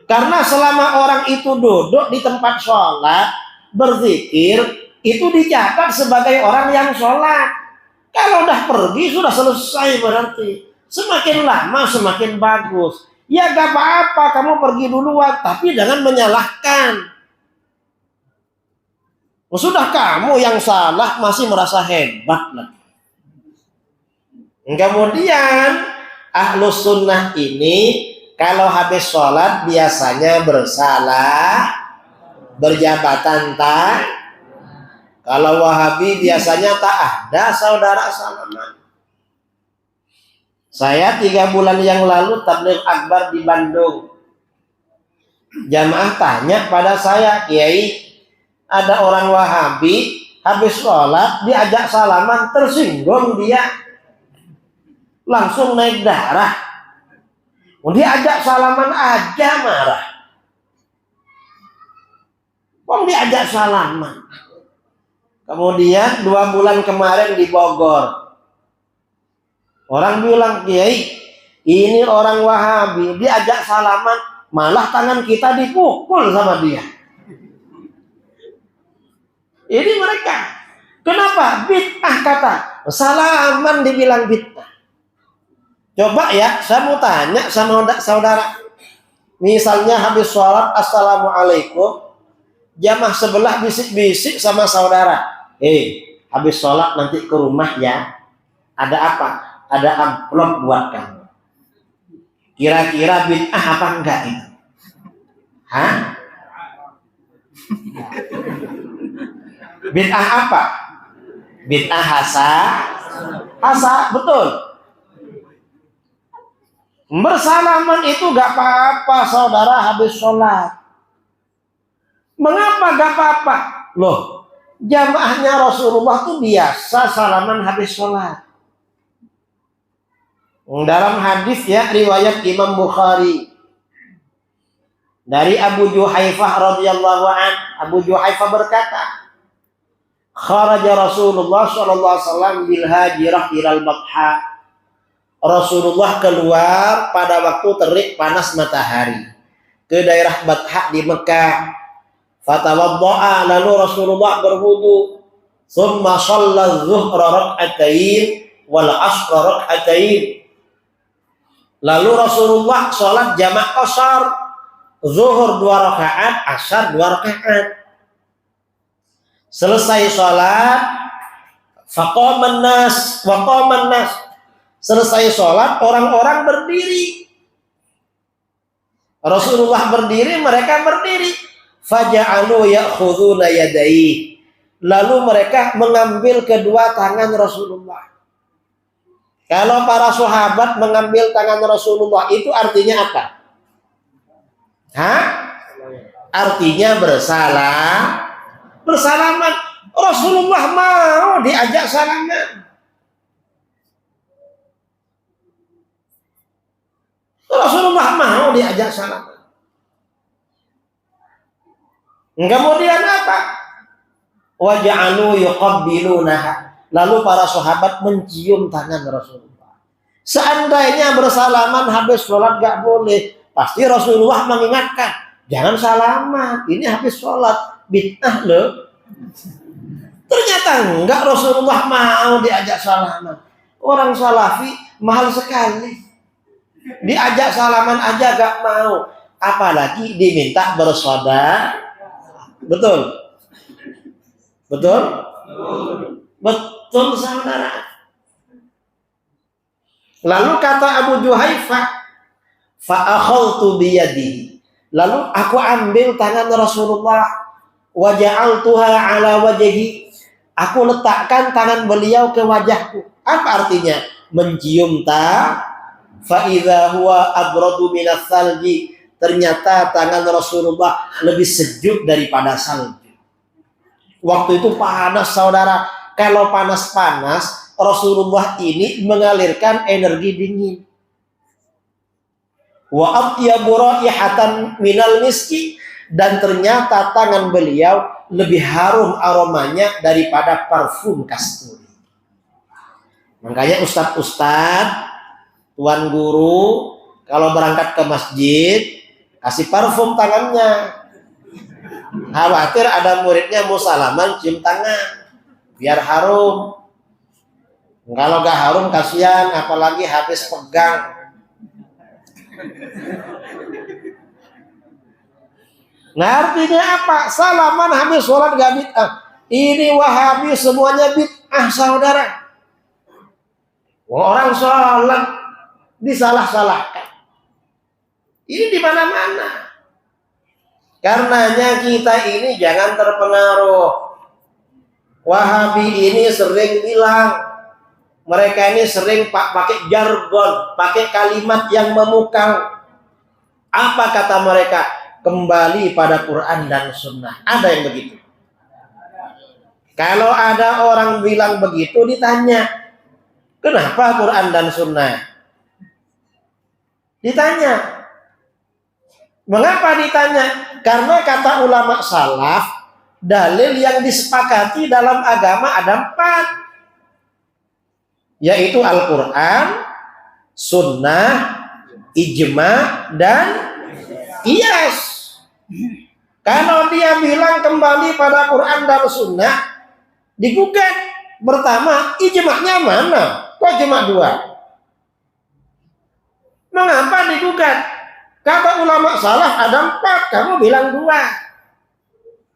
Karena selama orang itu duduk di tempat sholat, berzikir, itu dicatat sebagai orang yang sholat. Kalau udah pergi, sudah selesai berarti. Semakin lama, semakin bagus. Ya gak apa-apa, kamu pergi duluan, tapi jangan menyalahkan. Sudah kamu yang salah, masih merasa hebat lagi. Kemudian, ahlus sunnah ini, kalau habis sholat biasanya bersalah, berjabatan tangan. Kalau Wahabi biasanya tak ada saudara salaman. Saya 3 bulan yang lalu tabligh akbar di Bandung. Jamaah tanya pada saya, Kiai, ada orang Wahabi habis sholat diajak salaman, tersinggung dia, langsung naik darah. Diajak salaman aja marah. Diajak salaman. Kemudian 2 bulan kemarin di Bogor, orang bilang, Kiai, ini orang Wahabi, diajak salaman, malah tangan kita dipukul sama dia. Ini mereka. Kenapa? Bid'ah kata. Salaman dibilang bid'ah. Coba ya, saya mau tanya sama saudara. Misalnya habis sholat, assalamualaikum, jamaah sebelah bisik-bisik sama saudara. Habis sholat nanti ke rumah ya. Ada apa? Ada amplop buat kamu. Kira-kira bid'ah apa enggak itu? Hah? Bid'ah apa? Bid'ah hasa, betul. Bersalaman itu gak apa-apa saudara habis sholat. Mengapa gak apa-apa? Loh, jamaahnya Rasulullah tuh biasa salaman habis sholat. Dalam hadis ya, riwayat Imam Bukhari dari Abu Juhaifah radhiyallahu an, Abu Juhaifah berkata, kharaja Rasulullah sallallahu alaihi wasallam bil hajirah ilal Batha. Rasulullah keluar pada waktu terik panas matahari ke daerah Batha di Mekah. Fatawadda'a, lalu Rasulullah berwudu. Tsumma shalla dzuhra rak'atain wal 'ashra rak'atain. Lalu Rasulullah sholat jamak qashar, zuhur 2 rakaat, asar 2 rakaat. Selesai sholat, faqaman nas wa qaman nas. Selesai sholat, orang-orang berdiri. Rasulullah berdiri, mereka berdiri. Faja'alu ya'khuduna yadayhi. Lalu mereka mengambil kedua tangan Rasulullah. Kalau para sahabat mengambil tangan Rasulullah, itu artinya apa? Hah? Artinya bersalaman. Rasulullah mau diajak salaman. Rasulullah mau diajak salaman. Kemudian apa? Waja'alu yuqabbilunaha. Lalu para sahabat mencium tangan Rasulullah. Seandainya bersalaman habis sholat gak boleh, pasti Rasulullah mengingatkan, jangan salaman, ini habis sholat, bid'ah loh. Ternyata enggak, Rasulullah mau diajak salaman. Orang salafi mahal sekali. Diajak salaman aja gak mau, apalagi diminta bersaudara. Betul saudara. Lalu kata Abu Juhaifah, fa akhadtu biyadihi. Lalu aku ambil tangan Rasulullah, wa ja'altuha ala wajhi. Aku letakkan tangan beliau ke wajahku. Apa artinya? Mencium fa idza huwa abradu minas salji. Ternyata tangan Rasulullah lebih sejuk daripada salju. Waktu itu panas saudara. Kalau panas-panas, Rasulullah ini mengalirkan energi dingin. Wa atyabu raihatan minal miski. Dan ternyata tangan beliau lebih harum aromanya daripada parfum kasturi. Makanya ustadz-ustadz, tuan guru, kalau berangkat ke masjid, kasih parfum tangannya. Khawatir ada muridnya mau salaman cium tangan, biar harum. Kalau gak harum kasihan, apalagi habis pegang. Nah artinya apa? Salaman habis sholat gak bid'ah. Ini Wahabi semuanya bid'ah saudara. Orang sholat disalah-salahkan. Ini di mana-mana. Karenanya kita ini jangan terpengaruh. Wahabi ini sering bilang, mereka ini sering pakai jargon, pakai kalimat yang memukau. Apa kata mereka? Kembali pada Quran dan Sunnah. Ada yang begitu. Kalau ada orang bilang begitu, ditanya, kenapa Quran dan Sunnah? Ditanya. Mengapa ditanya? Karena kata ulama salaf, dalil yang disepakati dalam agama ada 4. Yaitu Al-Quran, Sunnah, Ijma, dan Qiyas. Kalau dia bilang kembali pada Quran dan Sunnah, digugat. Pertama, ijma'nya mana? Kok cuma 2? Mengapa digugat? Kata ulama salaf ada 4, kamu bilang 2.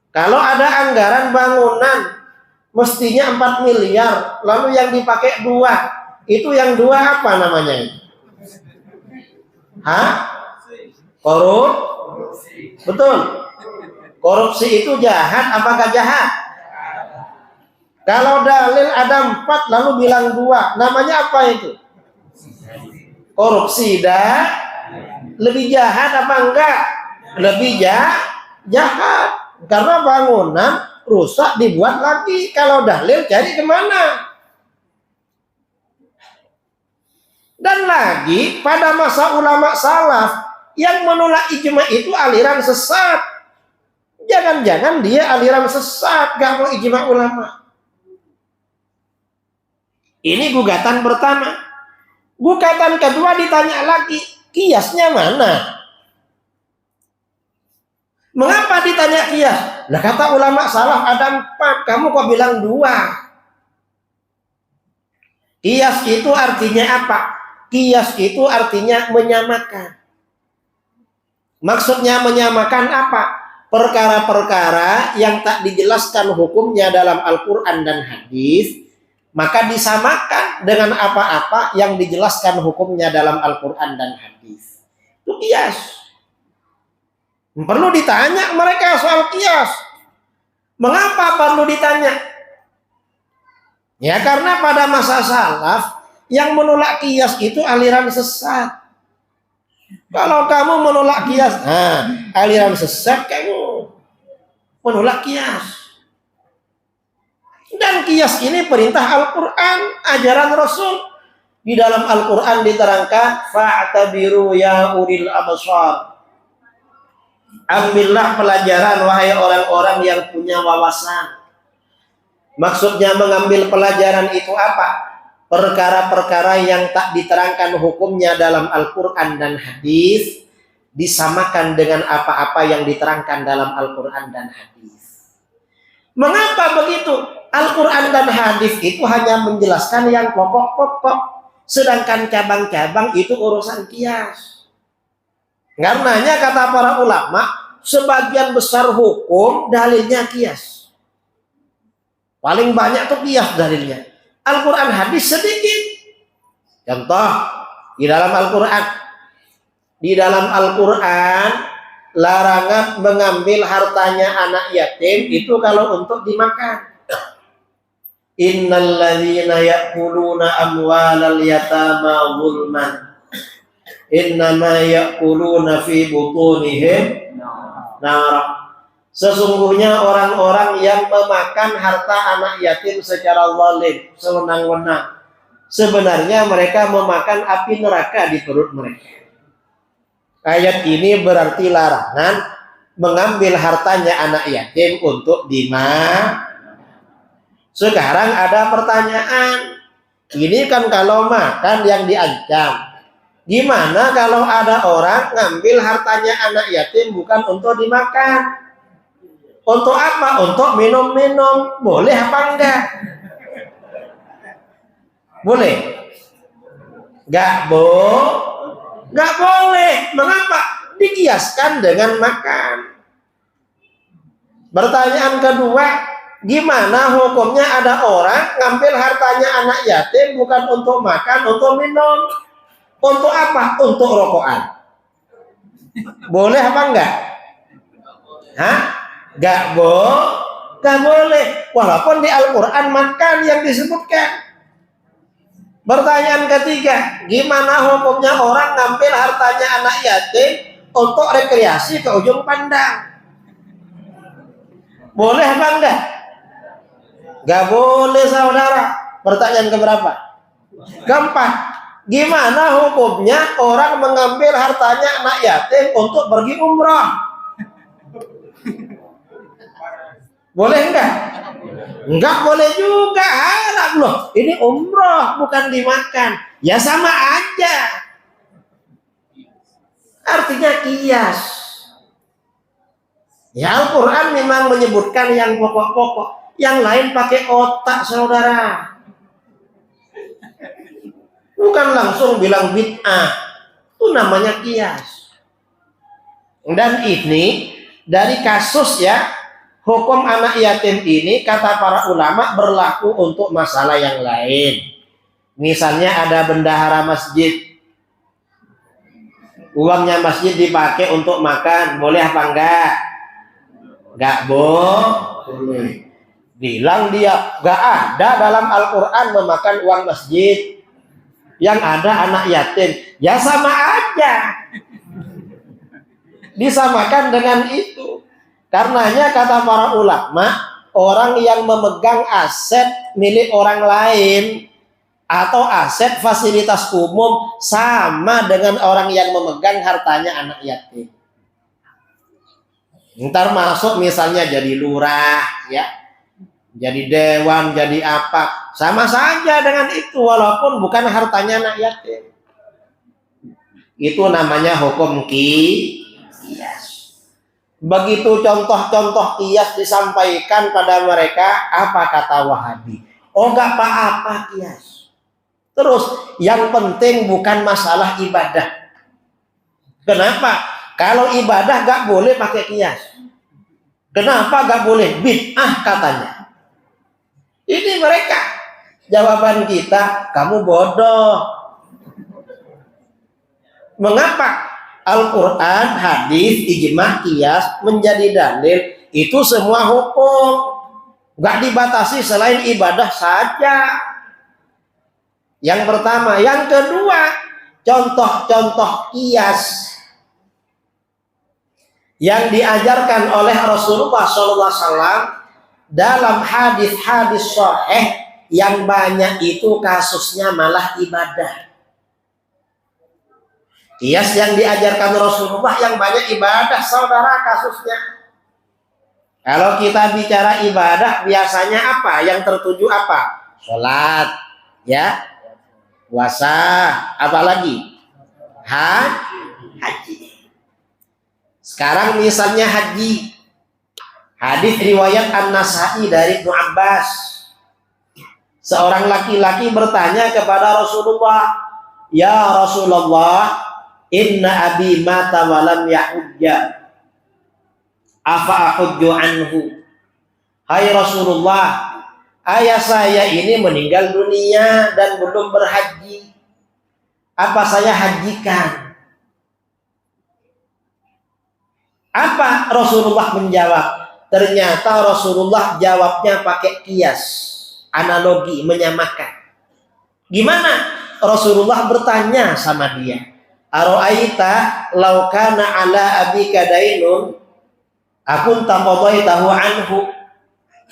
Kalau ada anggaran bangunan mestinya 4 miliar, lalu yang dipakai 2, itu yang 2 apa namanya? Hah? Korupsi. Betul. Korupsi itu jahat apakah jahat? Kalau dalil ada 4 lalu bilang 2, namanya apa itu? Korupsi. Dah lebih jahat apa enggak? Lebih jahat. Karena bangunan rusak dibuat lagi. Kalau dalil cari kemana? Dan lagi pada masa ulama salaf yang menolak ijma itu aliran sesat. Jangan-jangan dia aliran sesat, gak mau ijma ulama. Ini gugatan pertama. Gugatan kedua ditanya lagi, kiasnya mana? Mengapa ditanya kias? Nah, kata ulama salaf ada 4, kamu kok bilang 2? Kias itu artinya apa? Kias itu artinya menyamakan. Maksudnya menyamakan apa? Perkara-perkara yang tak dijelaskan hukumnya dalam Al-Quran dan hadis, maka disamakan dengan apa-apa yang dijelaskan hukumnya dalam Al-Quran dan hadis. Itu kias. Perlu ditanya mereka soal kias. Mengapa perlu ditanya? Ya karena pada masa salaf yang menolak kias itu aliran sesat. Kalau kamu menolak kias, aliran sesat kamu menolak kias. Dan kias ini perintah Al-Quran, ajaran Rasul. Di dalam Al-Quran diterangkan, fa'tabiru ya ulil absar. Ambillah pelajaran wahai orang-orang yang punya wawasan. Maksudnya mengambil pelajaran itu apa? Perkara-perkara yang tak diterangkan hukumnya dalam Al-Quran dan hadis disamakan dengan apa-apa yang diterangkan dalam Al-Quran dan hadis. Mengapa begitu? Al-Quran dan hadis itu hanya menjelaskan yang pokok-pokok, sedangkan cabang-cabang itu urusan kias. Karenanya kata para ulama, sebagian besar hukum dalilnya kias. Paling banyak tuh kias dalilnya. Al-Quran hadis sedikit. Contoh di dalam Al-Quran, larangan mengambil hartanya anak yatim itu kalau untuk dimakan. Innalladzina ya'kuluna amwalal yatama zulman innama ya'kuluna fi butunihim nar. Sesungguhnya orang-orang yang memakan harta anak yatim secara zalim, sewenang-wenang, sebenarnya mereka memakan api neraka di perut mereka. Ayat ini berarti larangan mengambil hartanya anak yatim untuk dimakan. Sekarang ada pertanyaan, ini kan kalau makan yang diancam. Gimana kalau ada orang ngambil hartanya anak yatim bukan untuk dimakan? Untuk apa? Untuk minum-minum. Boleh apa enggak? Boleh? Enggak boleh. Mengapa? Dikiaskan dengan makan. Pertanyaan kedua, gimana hukumnya ada orang ngambil hartanya anak yatim bukan untuk makan, untuk minum? Untuk apa? Untuk rokokan. Boleh apa enggak? Hah? Enggak boleh. Walaupun di Al-Quran makan yang disebutkan. Pertanyaan ketiga, gimana hukumnya orang ngambil hartanya anak yatim untuk rekreasi ke ujung pandang? Boleh apa enggak? Enggak boleh, saudara. Pertanyaan keberapa? Keempat, gimana hukumnya orang mengambil hartanya anak yatim untuk pergi umrah? Boleh enggak? Enggak boleh juga, haram loh. Ini umroh bukan dimakan. Ya sama aja. Artinya kias. Ya Al-Quran memang menyebutkan yang pokok-pokok. Yang lain pakai otak, saudara. Bukan langsung bilang bid'ah. Itu namanya kias. Dan ini dari kasus ya, hukum anak yatim ini kata para ulama berlaku untuk masalah yang lain. Misalnya ada bendahara masjid, uangnya masjid dipakai untuk makan, boleh apa enggak? Enggak boleh. Bilang dia, enggak ada dalam Al-Quran memakan uang masjid. Yang ada anak yatim. Ya sama aja. Disamakan dengan itu. Karenanya kata para ulama, orang yang memegang aset milik orang lain atau aset fasilitas umum sama dengan orang yang memegang hartanya anak yatim. Ntar masuk misalnya jadi lurah, ya, jadi dewan, jadi apa, sama saja dengan itu walaupun bukan hartanya anak yatim. Itu namanya hukum qiyas. Begitu contoh-contoh qiyas disampaikan pada mereka, apa kata Wahabi? Oh, enggak apa-apa qiyas. Terus yang penting bukan masalah ibadah. Kenapa? Kalau ibadah enggak boleh pakai qiyas. Kenapa enggak boleh? Bid'ah katanya. Ini mereka. Jawaban kita, kamu bodoh. Mengapa Al-Quran, hadis, ijma, qiyas menjadi dalil? Itu semua hukum. Enggak dibatasi selain ibadah saja. Yang pertama. Yang kedua, contoh-contoh qiyas yang diajarkan oleh Rasulullah SAW dalam hadis-hadis sahih yang banyak itu kasusnya malah ibadah. Qiyas yang diajarkan Rasulullah yang banyak ibadah, saudara, kasusnya. Kalau kita bicara ibadah biasanya apa? Yang tertuju apa? Sholat, ya, puasa, apa lagi? Haji. Sekarang misalnya haji. Hadis riwayat An-Nasa'i dari Ibnu Abbas. Seorang laki-laki bertanya kepada Rasulullah, "Ya Rasulullah, inna abi mata wa lam yahujja. Afa ahujju anhu?" Hai Rasulullah, ayah saya ini meninggal dunia dan belum berhaji. Apa saya hajikan? Apa Rasulullah menjawab? Ternyata Rasulullah jawabnya pakai qiyas, analogi, menyamakan. Gimana? Rasulullah bertanya sama dia, "Aro'aita law kana ala abika dainun akunta qadaitahu anhu?"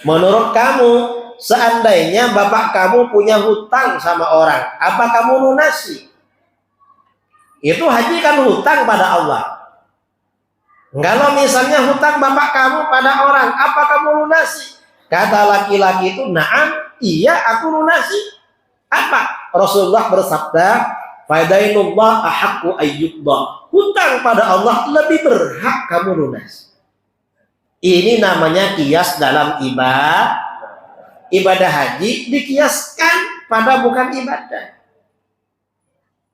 Menurut kamu, seandainya bapak kamu punya hutang sama orang, apa kamu lunasi? Itu haji kan hutang pada Allah. Kalau misalnya hutang bapak kamu pada orang, apa kamu lunasi? Kata laki-laki itu, "Na'am, iya aku lunasi." Apa? Rasulullah bersabda, "Fadainullah ahaqqu ayyubba." Hutang pada Allah lebih berhak kamu lunasi. Ini namanya qiyas dalam ibadah. Ibadah haji dikiaskan pada bukan ibadah.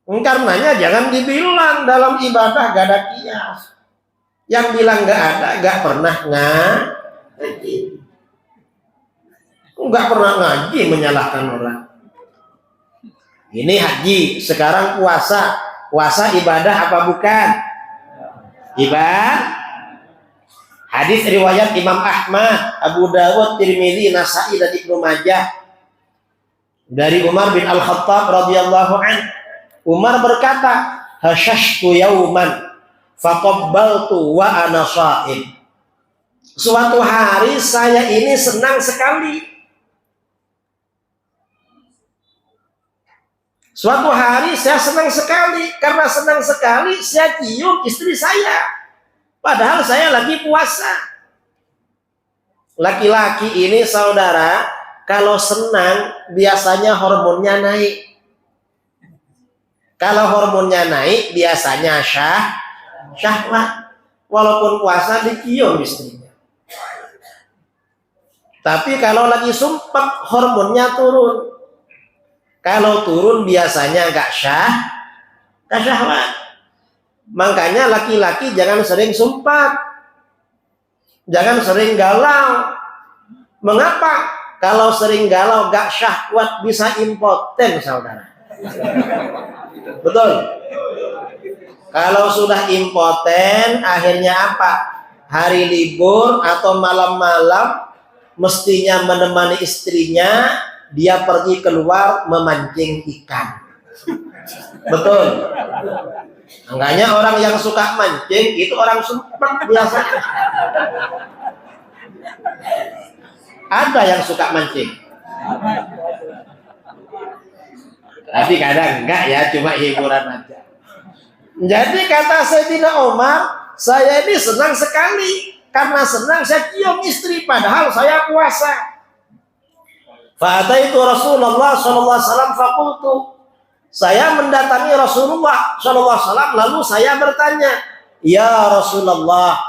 Karenanya jangan dibilang dalam ibadah gak ada qiyas. Yang bilang nggak ada, nggak pernah ngaji. Nggak pernah ngaji menyalahkan orang. Ini haji, sekarang puasa. Puasa ibadah apa bukan? Ibadah. Hadis riwayat Imam Ahmad, Abu Dawud, Tirmidzi, Nasa'i dan Ibnu Majah. Dari Umar bin Al-Khattab radhiyallahu anhu. Umar berkata, "Hasyashtu yauman faqabbaltu wa ana sha'im." Suatu hari saya ini senang sekali. Suatu hari saya senang sekali. Karena senang sekali saya cium istri saya. Padahal saya lagi puasa. Laki-laki ini saudara, kalau senang biasanya hormonnya naik. Kalau hormonnya naik biasanya syahwat. Walaupun puasa dicium istrinya. Tapi kalau lagi sumpah hormonnya turun. Kalau turun biasanya gak syahwat. Makanya laki-laki jangan sering sumpah, jangan sering galau. Mengapa? Kalau sering galau gak syahwat, bisa impoten, saudara. Betul. Kalau sudah impoten, akhirnya apa? Hari libur atau malam-malam mestinya menemani istrinya, dia pergi keluar memancing ikan. Betul. Makanya orang yang suka mancing itu orang sempat biasa. Ada yang suka mancing. Tapi kadang enggak ya, cuma hiburan aja. Jadi kata Sayyidina Umar, saya ini senang sekali karena senang saya cium istri padahal saya puasa. Fa'ataitu Rasulullah sallallahu alaihi wasallam faqultu. Saya mendatangi Rasulullah sallallahu alaihi wasallam lalu saya bertanya, "Ya Rasulullah,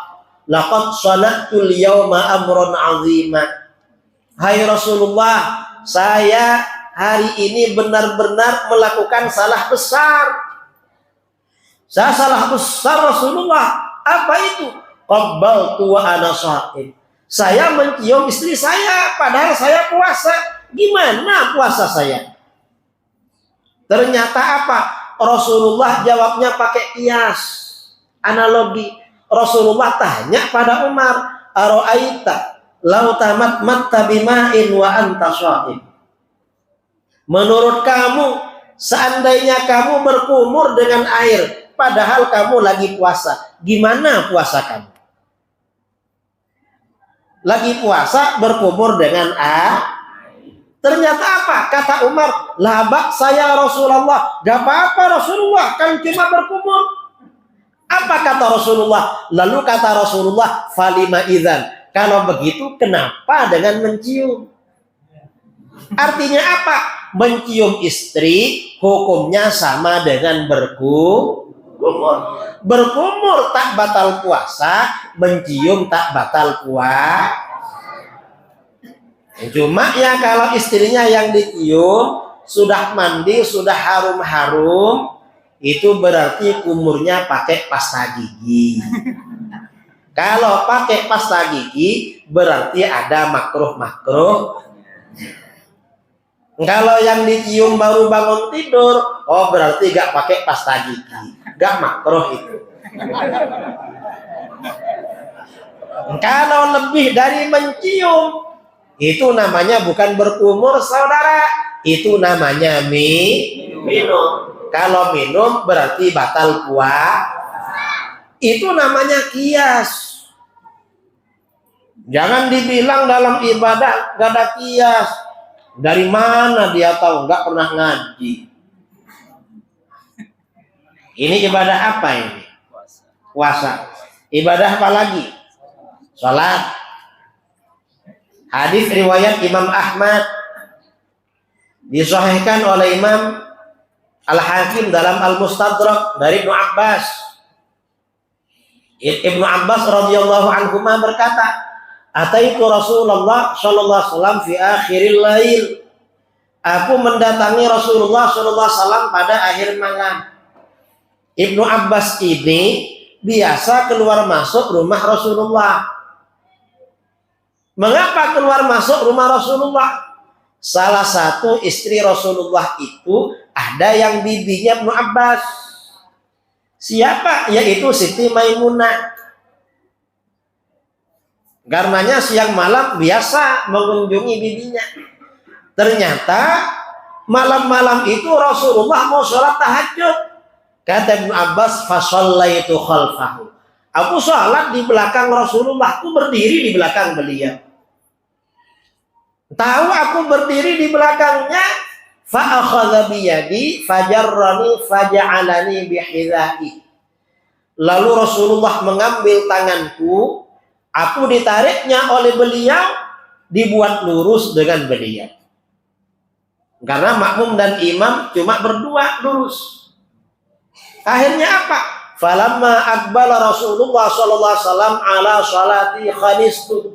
laqad sanatul yauma amrun 'azima." Hai Rasulullah, saya hari ini benar-benar melakukan salah besar. Saya salah besar Rasulullah. Apa itu? Qabbaltu wa ana sha'im. Saya mencium istri saya padahal saya puasa. Gimana puasa saya? Ternyata apa? Rasulullah jawabnya pakai kias, analogi. Rasulullah tanya pada Umar, "Ara'aita law tamatmatta bima'in wa anta sha'im?" Menurut kamu, seandainya kamu berkumur dengan air padahal kamu lagi puasa, gimana puasa kamu? Lagi puasa berkumur dengan air. Ternyata apa? Kata Umar, "Labak saya Rasulullah." Gak apa-apa Rasulullah, kan cuma berkumur. Apa kata Rasulullah? Lalu kata Rasulullah, "Falima idzan." Kalau begitu kenapa dengan mencium? Artinya apa? Mencium istri hukumnya sama dengan berkumur. Berkumur tak batal puasa, mencium tak batal puasa. Cuma ya kalau istrinya yang dicium sudah mandi, sudah harum-harum, itu berarti kumurnya pakai pasta gigi. Kalau pakai pasta gigi berarti ada makruh-makruh. Kalau yang dicium baru bangun tidur, oh berarti gak pakai pasta gigi, gak makruh itu. Kalau lebih dari mencium, itu namanya bukan berkumur, saudara. Itu namanya minum. Kalau minum berarti batal puasa. Itu namanya kias. Jangan dibilang dalam ibadah gak ada kias. Dari mana dia tahu? Gak pernah ngaji. Ini ibadah apa ini? Puasa. Ibadah apa lagi? Salat. Hadis riwayat Imam Ahmad disahihkan oleh Imam Al-Hakim dalam Al-Mustadrak dari Ibnu Abbas. Ibnu Abbas radhiyallahu anhuma berkata, "Ataitu Rasulullah sallallahu alaihi wasallam fi akhiril lail." Aku mendatangi Rasulullah sallallahu alaihi wasallam pada akhir malam. Ibnu Abbas ini biasa keluar masuk rumah Rasulullah. Mengapa keluar masuk rumah Rasulullah? Salah satu istri Rasulullah itu ada yang bibinya Ibnu Abbas. Siapa? Yaitu Siti Maimunah. Karenanya siang malam biasa mengunjungi bibinya. Ternyata malam-malam itu Rasulullah mau sholat tahajud. Kata Ibnu Abbas, "Fasallaitu khalfahu." Aku sholat di belakang Rasulullah, aku berdiri di belakang beliau. Tahu aku berdiri di belakangnya, fa'akhadha biyadi fajarrani faja'alani bihidha'i. Lalu Rasulullah mengambil tanganku, aku ditariknya oleh beliau, dibuat lurus dengan beliau. Karena makmum dan imam cuma berdua lurus. Akhirnya apa? Falamma aqbala Rasulullah sallallahu alaihi wasallam ala salati khanistu.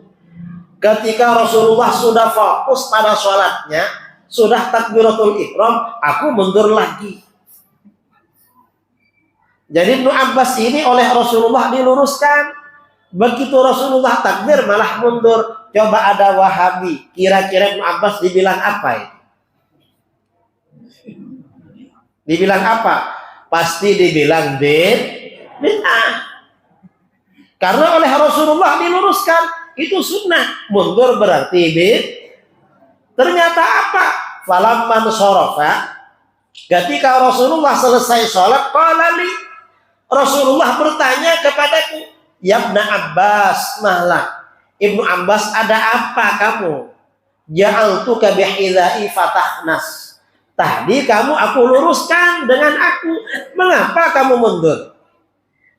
Ketika Rasulullah sudah fokus pada salatnya, sudah takbiratul ihram, aku mundur lagi. Jadi Ibnu Abbas ini oleh Rasulullah diluruskan. Begitu Rasulullah takbir malah mundur. Coba ada Wahabi, kira-kira Ibnu Abbas dibilang apa itu? Dibilang apa? Pasti dibilang bid'ah. Karena oleh Rasulullah diluruskan, itu sunnah. Mundur berarti bid'ah. Ternyata apa? Falamman sorofa, ketika Rasulullah selesai sholat, qalali, Rasulullah bertanya kepadaku, ya Ibnu Abbas, malah Ibnu Abbas, ada apa kamu? Ja'altuka bihidai fatahnas. Tadi kamu aku luruskan dengan aku, mengapa kamu mundur?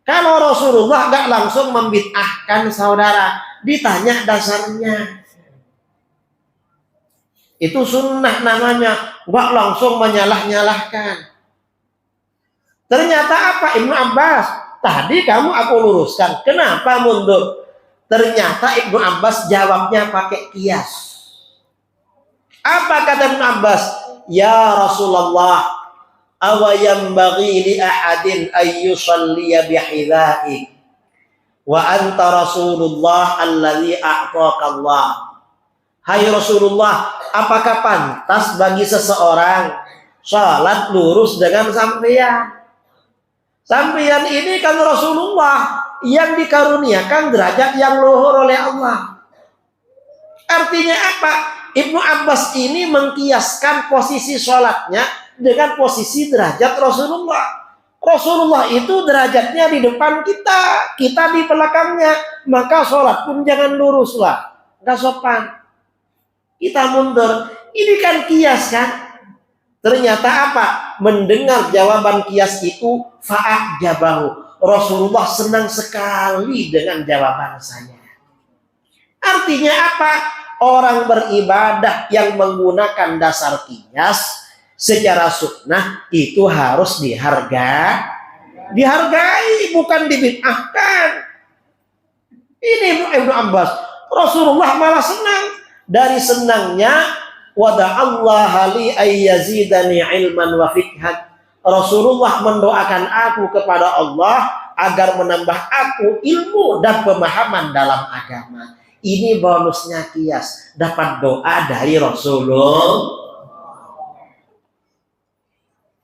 Kalau Rasulullah gak langsung membid'ahkan saudara, ditanya dasarnya. Itu sunnah namanya, gak langsung menyalah-nyalahkan. Ternyata apa Ibnu Abbas? Tadi kamu aku luruskan, kenapa mundur? Ternyata Ibnu Abbas jawabnya pakai kias. Apa kata Ibnu Abbas? Ya Rasulullah, awa yanbaghi li ahadin ay yusalliya bihidha'i wa anta Rasulullah alladhi a'taka Allah. Hai Rasulullah, apakah pantas bagi seseorang salat lurus dengan sampeyan? Sampeyan ini kan Rasulullah yang dikaruniakan derajat yang luhur oleh Allah. Artinya apa? Ibnu Abbas ini mengkiaskan posisi sholatnya dengan posisi derajat Rasulullah. Rasulullah itu derajatnya di depan kita, kita di belakangnya. Maka sholat pun jangan lurus lah, nggak sopan. Kita mundur. Ini kan kias kan? Ternyata apa? Mendengar jawaban kias itu, fa'ajabahu. Rasulullah senang sekali dengan jawaban saya. Artinya apa? Orang beribadah yang menggunakan dasar kias secara sunnah itu harus dihargai, bukan dibid'ahkan. Ini Ibnu Abbas. Rasulullah malah senang. Dari senangnya, wada'allaha li ayyazidani ilman wa fikhan. Rasulullah mendoakan aku kepada Allah agar menambah aku ilmu dan pemahaman dalam agama. Ini bonusnya kias, dapat doa dari Rasulullah.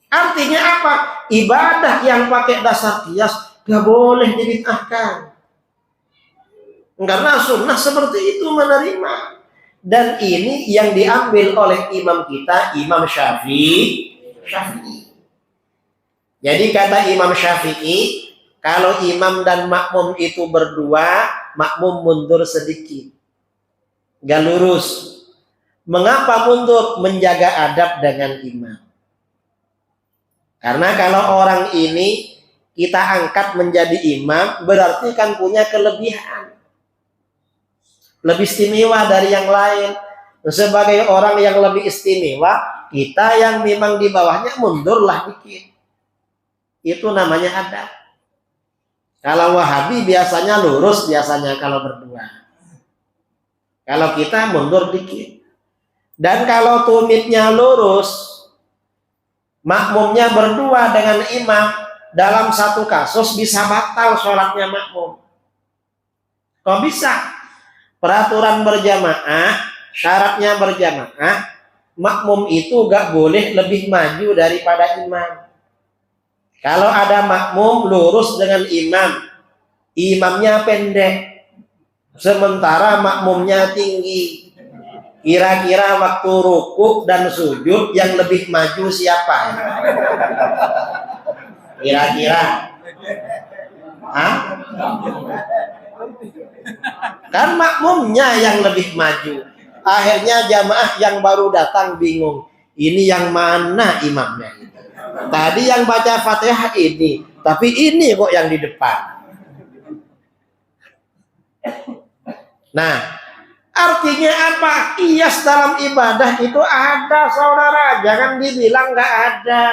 Artinya apa? Ibadah yang pakai dasar kias gak boleh dibid'ahkan. Karena sunnah seperti itu menerima. Dan ini yang diambil oleh imam kita, Imam Syafi'i. Jadi kata Imam Syafi'i, kalau imam dan makmum itu berdua, makmum mundur sedikit, gak lurus. Mengapa mundur? Menjaga adab dengan imam. Karena kalau orang ini kita angkat menjadi imam, berarti kan punya kelebihan, lebih istimewa dari yang lain. Sebagai orang yang lebih istimewa, kita yang memang di bawahnya mundurlah dikit. Itu namanya adab. Kalau Wahabi biasanya lurus, biasanya kalau berdua. Kalau kita mundur dikit. Dan kalau tumitnya lurus, makmumnya berdua dengan imam, dalam satu kasus bisa batal sholatnya makmum. Kok bisa? Peraturan berjamaah, syaratnya berjamaah, makmum itu gak boleh lebih maju daripada imam. Kalau ada makmum lurus dengan imam, imamnya pendek, sementara makmumnya tinggi, kira-kira waktu rukuk dan sujud yang lebih maju siapa? Kira-kira? Hah? Kan makmumnya yang lebih maju. Akhirnya jamaah yang baru datang bingung, ini yang mana imamnya? Tadi yang baca Fatihah ini, tapi ini kok yang di depan. Nah, artinya apa? Qiyas dalam ibadah itu ada, saudara. Jangan dibilang nggak ada.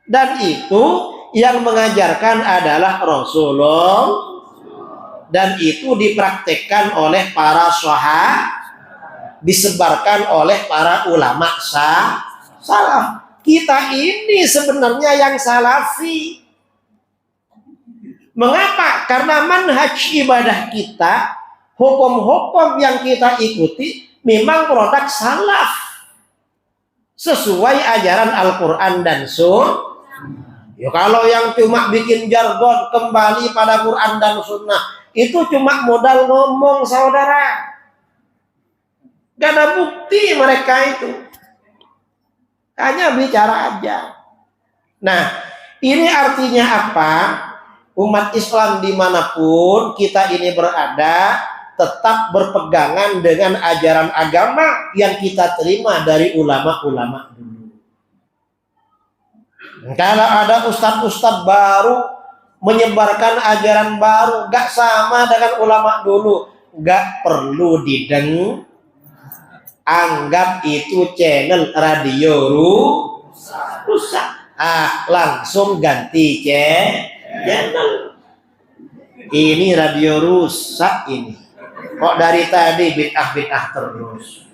Dan itu yang mengajarkan adalah Rasulullah. Dan itu dipraktekkan oleh para sahabat, disebarkan oleh para ulama salaf. kita ini sebenarnya yang salafi. Mengapa? Karena manhaj ibadah kita, hukum-hukum yang kita ikuti memang produk salaf. Sesuai ajaran Al-Quran dan Sunnah. Ya, kalau yang cuma bikin jargon kembali pada Quran dan Sunnah, itu cuma modal ngomong, saudara. Gak ada bukti mereka itu. Hanya bicara aja. Nah, ini artinya apa? Umat Islam dimanapun kita ini berada, tetap berpegangan dengan ajaran agama yang kita terima dari ulama-ulama dulu. Kalau ada ustadz-ustadz baru menyebarkan ajaran baru, gak sama dengan ulama dulu, gak perlu didengar. Anggap itu channel radio rusak. Langsung ganti channel. Ini radio rusak ini. Kok dari tadi bid'ah terus?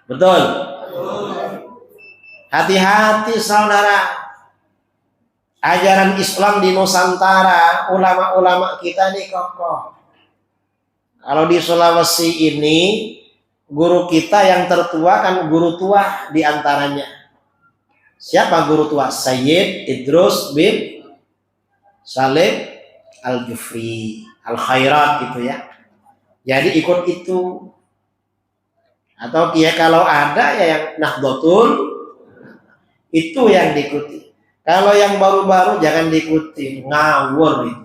Betul? Hati-hati saudara. Ajaran Islam di Nusantara, ulama-ulama kita nih kokoh. Kalau di Sulawesi ini, guru kita yang tertua kan guru tua di antaranya. Siapa guru tua? Sayyid Idrus bin Salim Al-Jufri, Al-Khairat gitu ya. Jadi ikut itu. Atau ya kalau ada ya yang Nahdlatul, itu yang diikuti. Kalau yang baru-baru jangan diikuti, ngawur itu.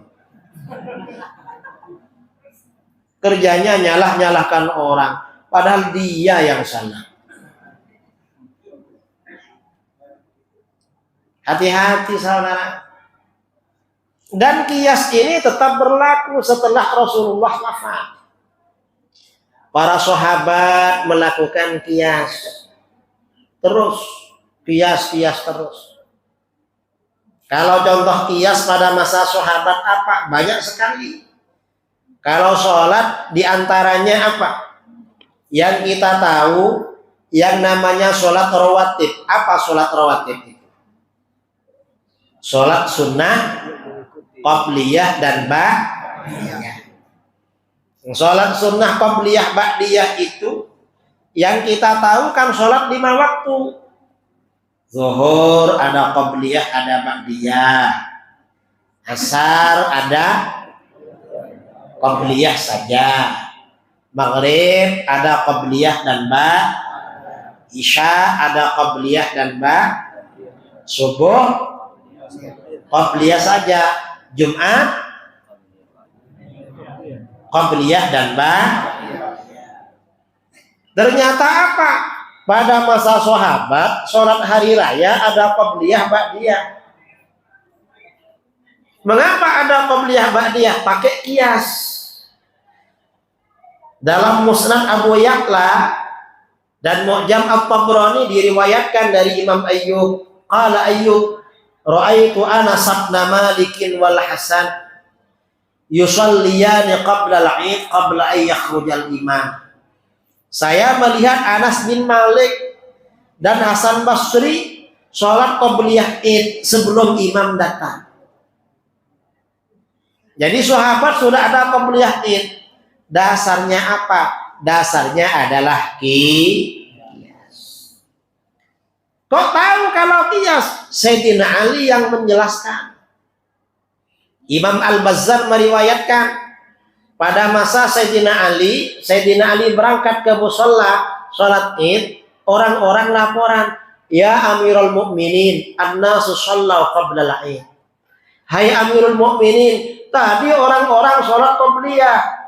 Kerjanya nyalah-nyalahkan orang, padahal dia yang salah. Hati-hati saudara. Dan kias ini tetap berlaku setelah Rasulullah wafat. Para sahabat melakukan kias. Terus, kias terus. Kalau contoh kias pada masa sahabat apa? Banyak sekali. Kalau sholat diantaranya apa? Yang kita tahu yang namanya sholat rawatib. Apa sholat rawatib itu? Sholat sunnah, qabliyah dan ba'diyah. Sholat sunnah, qabliyah, ba'diyah itu yang kita tahu kan sholat 5 waktu. Zuhur ada qabliyah, ada ba'diyah. Asar ada qabliyah saja. Maghrib ada qabliyah dan Isya ada qabliyah dan Subuh qabliyah saja. Jumat qabliyah dan Ternyata apa? Pada masa sahabat sholat hari raya ada qabliyah ba'diyah. Mengapa ada qabliyah ba'diyah? Pakai kias. Dalam Musnad Abu Ya'la dan Mu'jam At-Tabrani diriwayatkan dari Imam Ayyub. Qala Ayyub, ra'aitu Anas bin Malik wal Hasan yusalliyani qabla al-'id qabla an yakhrujal imam. Saya melihat Anas bin Malik dan Hasan Basri sholat qabliyah Id sebelum imam datang. Jadi sahabat sudah ada qabliyah Id. Dasarnya apa? Dasarnya adalah kias. Kok tahu kalau kias? Sayyidina Ali yang menjelaskan. Imam Al-Bazzar meriwayatkan pada masa Sayyidina Ali berangkat ke musalla salat Id, orang-orang laporan, "Ya Amirul Mukminin, an-nasu shallau qabla al-'id." Hai Amirul Mukminin, tadi orang-orang salat qabliyah.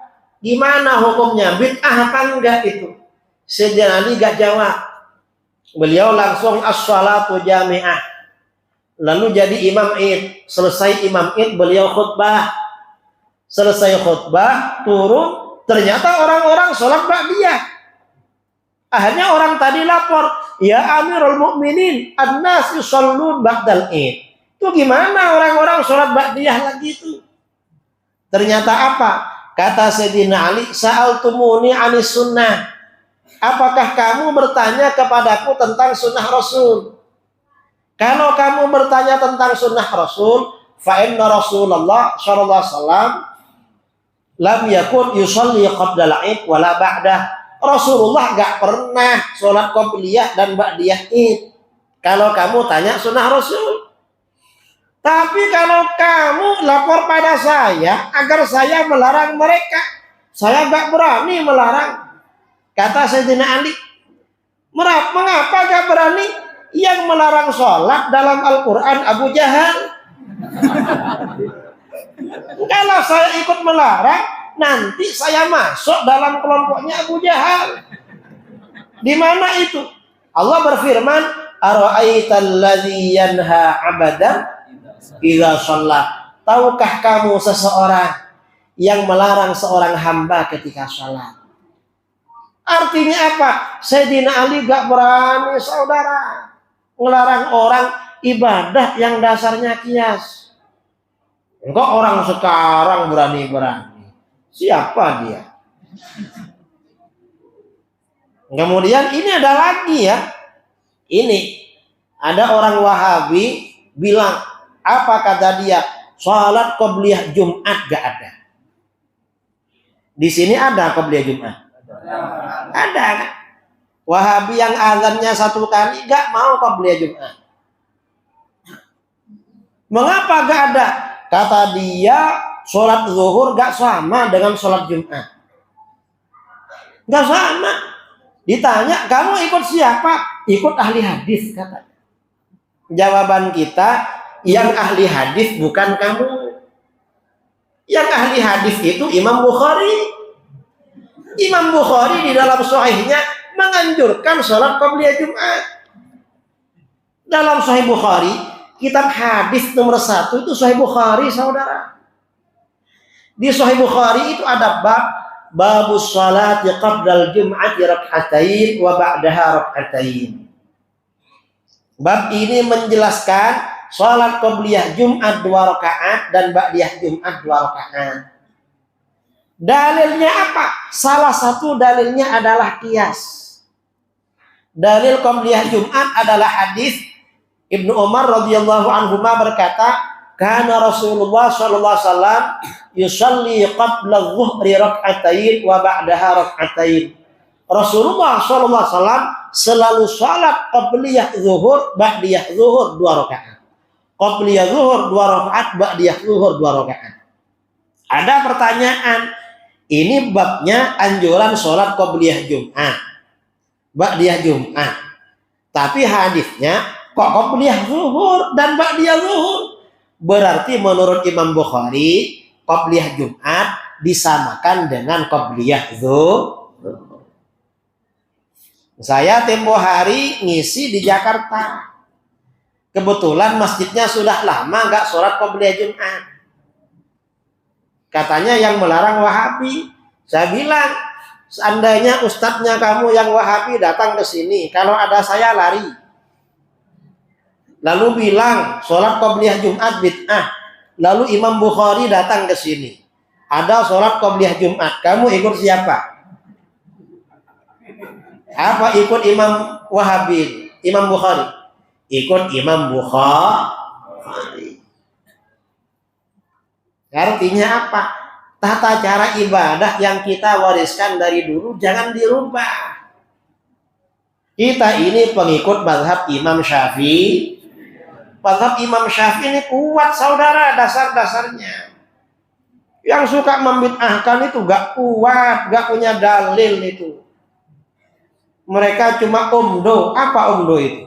Gimana hukumnya? Bid'ah apa enggak itu? Sayyidina Ali gak jawab. Beliau langsung as-shalatu jami'ah. Lalu jadi imam Id. Selesai imam Id beliau khutbah. Selesai khutbah turun. Ternyata orang-orang sholat ba'diyah. Akhirnya orang tadi lapor. Ya Amirul Mukminin, an-nas yusallun ba'dal Id. Itu gimana orang-orang sholat ba'diyah lagi itu? Ternyata apa? Kata Sayyidina Ali, sa'altumuni 'anis sunnah. apakah kamu bertanya kepadaku tentang sunnah Rasul? Kalau kamu bertanya tentang sunnah Rasul, fa inna Rasulullah sallallahu alaihi wasallam lam yakun yusalli qabla al-id wala ba'dah. Rasulullah gak pernah sholat qobliyah dan ba'diyah id. Kalau kamu tanya sunnah Rasul. Tapi kalau kamu lapor pada saya agar saya melarang mereka, saya gak berani melarang. Kata Sayyidina Ali, mengapa gak berani? Yang melarang sholat dalam Al-Quran Abu Jahal. Kalau saya ikut melarang, nanti saya masuk dalam kelompoknya Abu Jahal. Di mana itu? Allah berfirman, ara'aital ladzi yanha 'abdan idza shalla. Tahukah kamu seseorang yang melarang seorang hamba ketika sholat? Artinya apa? Sayyidina Ali gak berani, saudara, melarang orang ibadah yang dasarnya kias. Enggak orang sekarang berani-berani. Siapa dia? Kemudian ini ada lagi ya. Ini ada orang Wahabi bilang, apa kata dia? Salat qobliyah Jumat gak ada. Di sini ada qobliyah Jumat. Ada kan? Wahabi yang azannya 1 kali gak mau qobliyah Jumat. Mengapa gak ada? Kata dia, sholat zuhur gak sama dengan sholat Jumat. Gak sama. Ditanya, kamu ikut siapa? Ikut ahli hadis, kata. Jawaban kita, yang ahli hadis bukan kamu. Yang ahli hadis itu Imam Bukhari. Imam Bukhari di dalam sahihnya menganjurkan sholat qobliyah Jumat. Dalam Sahih Bukhari, kitab hadis nomor 1 itu Sahih Bukhari, saudara. Di Sahih Bukhari itu ada babus sholati qabla al-jum'ati rak'atain wa ba'daha rak'atain. Bab ini menjelaskan sholat qobliyah Jumat 2 rakaat dan ba'diyah Jumat 2 rakaat. Dalilnya apa? Salah satu dalilnya adalah qiyas. Dalil qobliyah Jumat adalah hadis Ibnu Umar radhiyallahu anhuma berkata, kana Rasulullah sallallahu alaihi wasallam yusalli qabla adh-dhuhri rak'atain wa ba'daha rak'atain. Rasulullah sallallahu alaihi wasallam selalu salat qabliyah zuhur, ba'diyah zuhur 2 rakaat. Qabliyah zuhur 2 rakaat, ba'diyah zuhur 2 rakaat. Ada pertanyaan, ini babnya anjuran sholat qobliyah Jumat, ba'diyah Jumat. Tapi hadisnya kok qobliyah zuhur dan ba'diyah zuhur. Berarti menurut Imam Bukhari, qobliyah Jumat disamakan dengan qobliyah zuhur. Saya tempo hari ngisi di Jakarta. Kebetulan masjidnya sudah lama nggak sholat qobliyah Jumat. Katanya yang melarang Wahabi. Saya bilang, seandainya ustadznya kamu yang Wahabi datang ke sini, kalau ada saya lari. Lalu bilang sholat qobliyah Jumat bid'ah. Lalu Imam Bukhari datang ke sini, ada sholat qobliyah Jumat. Kamu ikut siapa? Apa ikut Imam Wahabi, Imam Bukhari? Ikut Imam Bukhari. Artinya apa? Tata cara ibadah yang kita wariskan dari dulu jangan dirubah. Kita ini pengikut mazhab Imam Syafi'i. Mazhab Imam Syafi'i ini kuat, saudara, dasar-dasarnya. Yang suka membid'ahkan itu gak kuat, gak punya dalil itu. Mereka cuma omdo. Apa omdo itu?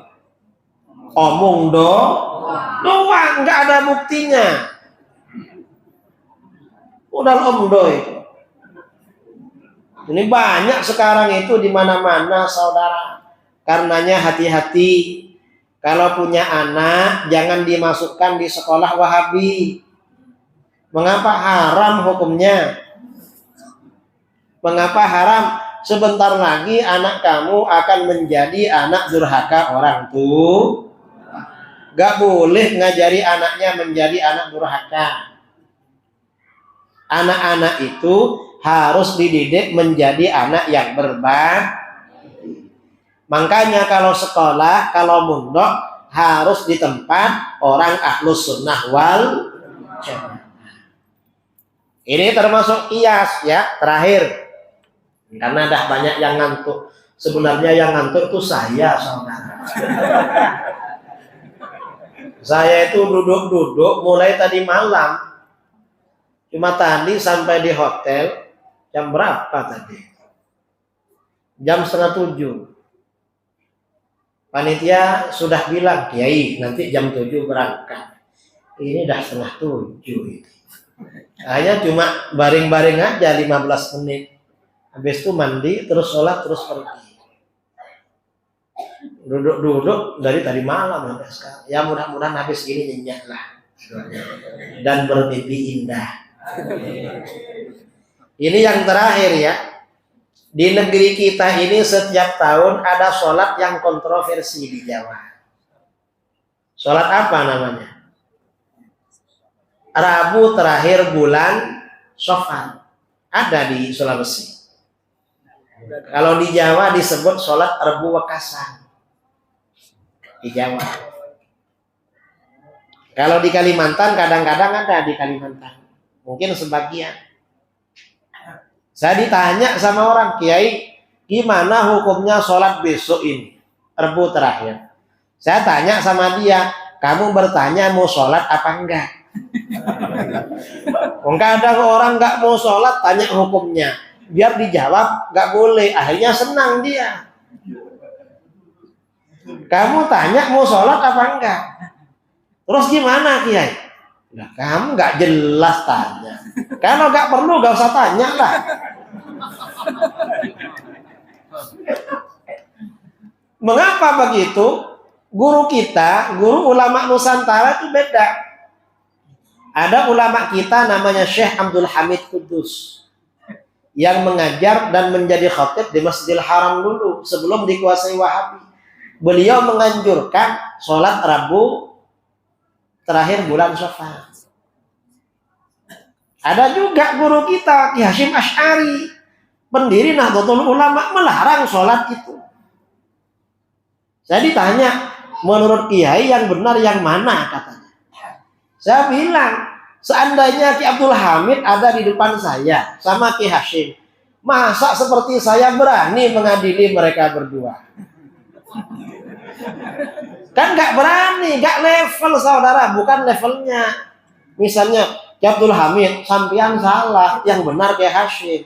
Omong doang, gak ada buktinya. Udah omdo itu. Ini banyak sekarang itu di mana-mana, saudara. Karenanya hati-hati. Kalau punya anak, jangan dimasukkan di sekolah Wahabi. Mengapa haram hukumnya? Mengapa haram? Sebentar lagi anak kamu akan menjadi anak durhaka orang tua. Gak boleh ngajari anaknya menjadi anak durhaka. Anak-anak itu harus dididik menjadi anak yang berbakti. Makanya kalau sekolah, kalau mondok harus di tempat orang ahlus sunnah wal jamaah. Ini termasuk kias ya, terakhir. Karena ada banyak yang ngantuk. Sebenarnya yang ngantuk itu saya, saudara. Saya itu duduk-duduk mulai tadi malam. Cuma tadi sampai di hotel jam berapa tadi? Jam 6:30. Panitia sudah bilang, Kiai nanti jam 7 berangkat. Ini udah 6:30 itu. Hanya cuma baring-baring aja 15 menit. Habis itu mandi, terus sholat, terus pergi. Duduk-duduk dari tadi malam sampai sekarang. Ya mudah-mudahan habis ini nyenyak lah. Dan bermimpi indah. Ini yang terakhir ya. Di negeri kita ini setiap tahun ada sholat yang kontroversi di Jawa. Sholat apa namanya? Rabu terakhir bulan Syawal. Ada di Sulawesi. Kalau di Jawa disebut sholat Rebu Wekasan. Di Jawa. Kalau di Kalimantan kadang-kadang ada di Kalimantan. Mungkin sebagian. Saya ditanya sama orang, Kiai, gimana hukumnya sholat besok ini? Rebu terakhir. Saya tanya sama dia, kamu bertanya mau sholat apa enggak? Enggak ada orang enggak mau sholat, tanya hukumnya. Biar dijawab, enggak boleh. Akhirnya senang dia. Kamu tanya mau sholat apa enggak? Terus gimana, Kiai? Nah, kamu enggak jelas tanya. Kalau enggak perlu, enggak usah tanya lah. Mengapa begitu? Guru kita, guru ulama Nusantara itu beda. Ada ulama kita namanya Syekh Abdul Hamid Kudus yang mengajar dan menjadi khatib di Masjidil Haram dulu sebelum dikuasai Wahabi. Beliau menganjurkan sholat Rabu terakhir bulan Syawal. Ada juga guru kita Ki Hasyim Asy'ari, pendiri Nahdlatul Ulama, melarang sholat itu. Saya ditanya, menurut Kiai yang benar yang mana katanya? Saya bilang, seandainya Ki Abdul Hamid ada di depan saya sama Ki Hasyim, masa seperti saya berani mengadili mereka berdua? Kan nggak berani, nggak level saudara, bukan levelnya. Misalnya Ki Abdul Hamid, sampean salah, yang benar Ki Hasyim.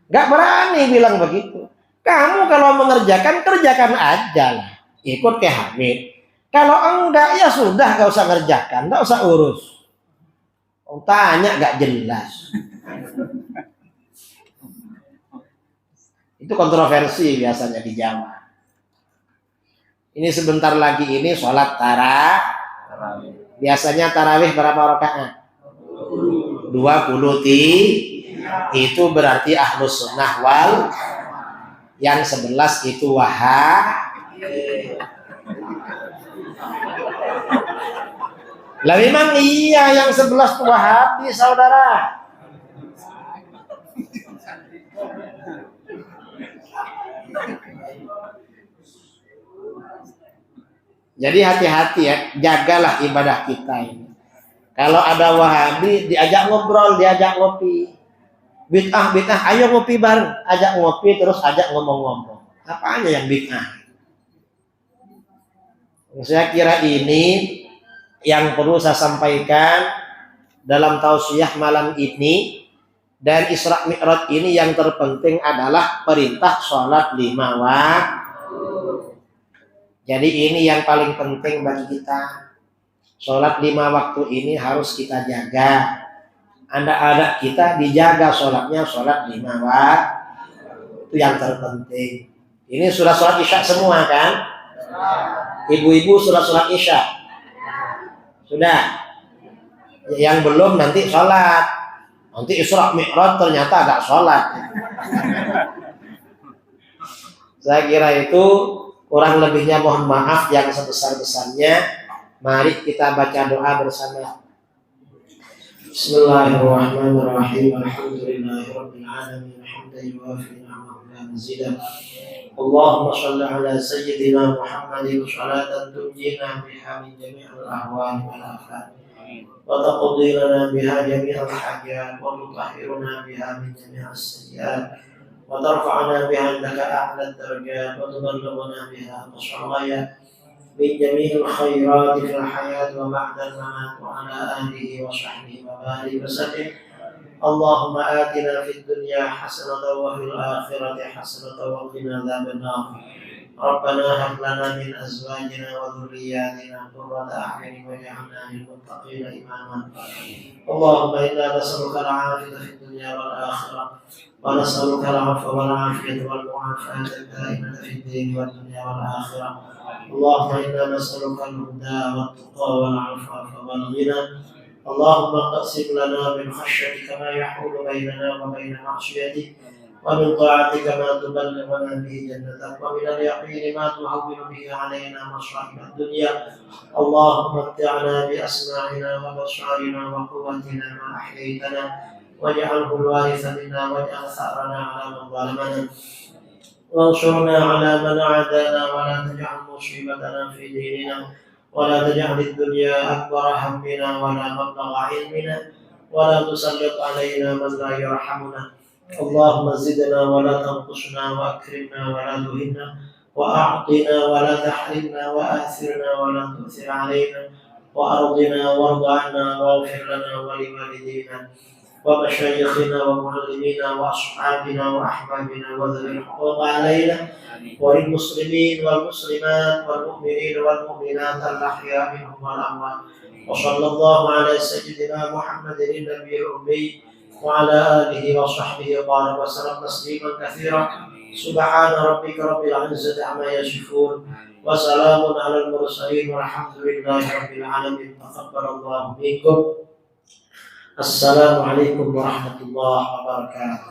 Nggak berani bilang begitu. Kamu kalau mengerjakan, kerjakan aja lah, ikut Ki Hamid. Kalau enggak ya sudah, nggak usah ngerjakan, nggak usah urus. Tanya nggak jelas. Itu kontroversi biasanya di Jawa. Ini sebentar lagi ini sholat tarawih. Biasanya tarawih berapa rakaat? 20. Itu berarti ahlus sunnah wal. Yang 11 itu wahabi. Lah memang iya yang 11 itu wahabi saudara. Jadi hati-hati ya, jagalah ibadah kita ini. Kalau ada wahabi, diajak ngobrol, diajak ngopi. Bid'ah, ayo ngopi bareng. Ajak ngopi, terus ajak ngomong-ngomong. Apanya yang bid'ah? Saya kira ini yang perlu saya sampaikan dalam tausiah malam ini. Dan Isra Mi'raj ini yang terpenting adalah perintah sholat 5 waktu. Jadi ini yang paling penting bagi kita. Sholat 5 waktu ini harus kita jaga. Anak-anak kita dijaga sholatnya, sholat 5 waktu. Itu yang terpenting. Ini sudah sholat isya semua kan? Ibu-ibu sudah sholat isya? Sudah. Yang belum nanti sholat. Nanti Isra Mi'raj ternyata agak sholat. Saya kira itu kurang lebihnya mohon maaf yang sebesar-besarnya. Mari kita baca doa bersama. Bismillahirrahmanirrahim. Alhamdulillahirabbil alamin. Hamdan yuwafi ni'amahu wa mazidah. اللهم صل على سيدنا محمد صلاة تنجينا بها من جميع الأهوال والآفات وتقضي لنا بها جميع الحاجات وتطهرنا بها من جميع السيئات وترفعنا بها عندك أعلى الدرجات وتبلغنا بها أقصى الغايات من جميع الخيرات في الحياة وبعد الممات وعلى آله وصحبه وبارك وسلم. اللهم آتنا في الدنيا حسنة وفي الآخرة حسنة وقنا عذاب النار. ربنا هب لنا من أزواجنا وذرياتنا قرة أعين واجعلنا للمتقين إماما. اللهم إنا نسألك العافية في الدنيا والآخرة ونسألك العفو والعافية والمعافاة الدائمة في الدين والدنيا والآخرة. اللهم إنا نسألك الهدى والتقى والعفاف والغنى. اللهم اقسم لنا من خشيتك ما يحول بيننا وبين معصيتك ومن طاعتك ما تبلغنا به جنتك ومن اليقين ما تهون به علينا مصائب الدنيا. اللهم متعنا بأسماعنا وبصارنا وقوتنا ما أحييتنا واجعله الوارث منا واجعل ثأرنا على من ظلمنا وانصرنا على من عادانا ولا تجعل مصيبتنا في ديننا ولا تجعل الدنيا أكبر همنا ولا مبلغ علمنا ولا تسلط علينا من لا يرحمنا. اللهم زدنا ولا تنقصنا وأكرمنا ولا تهنا وأعطنا ولا تحرمنا وآثرنا ولا تؤثر علينا وأرضنا وارض عنا واغفر لنا ولوالدينا ومشايخنا ومعلمينا وأصحابنا وأحبابنا وذوي الحقوق علينا وللمسلمين والمسلمات والمؤمنين والمؤمنات الأحياء منهم والأموات. وصلى الله على سيدنا محمد النبي الأمي وعلى آله وصحبه وبارك وسلم تسليما كثيرا. سبحان ربك رب العزة عما يصفون وسلام على المرسلين والحمد لله رب العالمين. تقبل الله منكم. Assalamualaikum warahmatullahi wabarakatuh.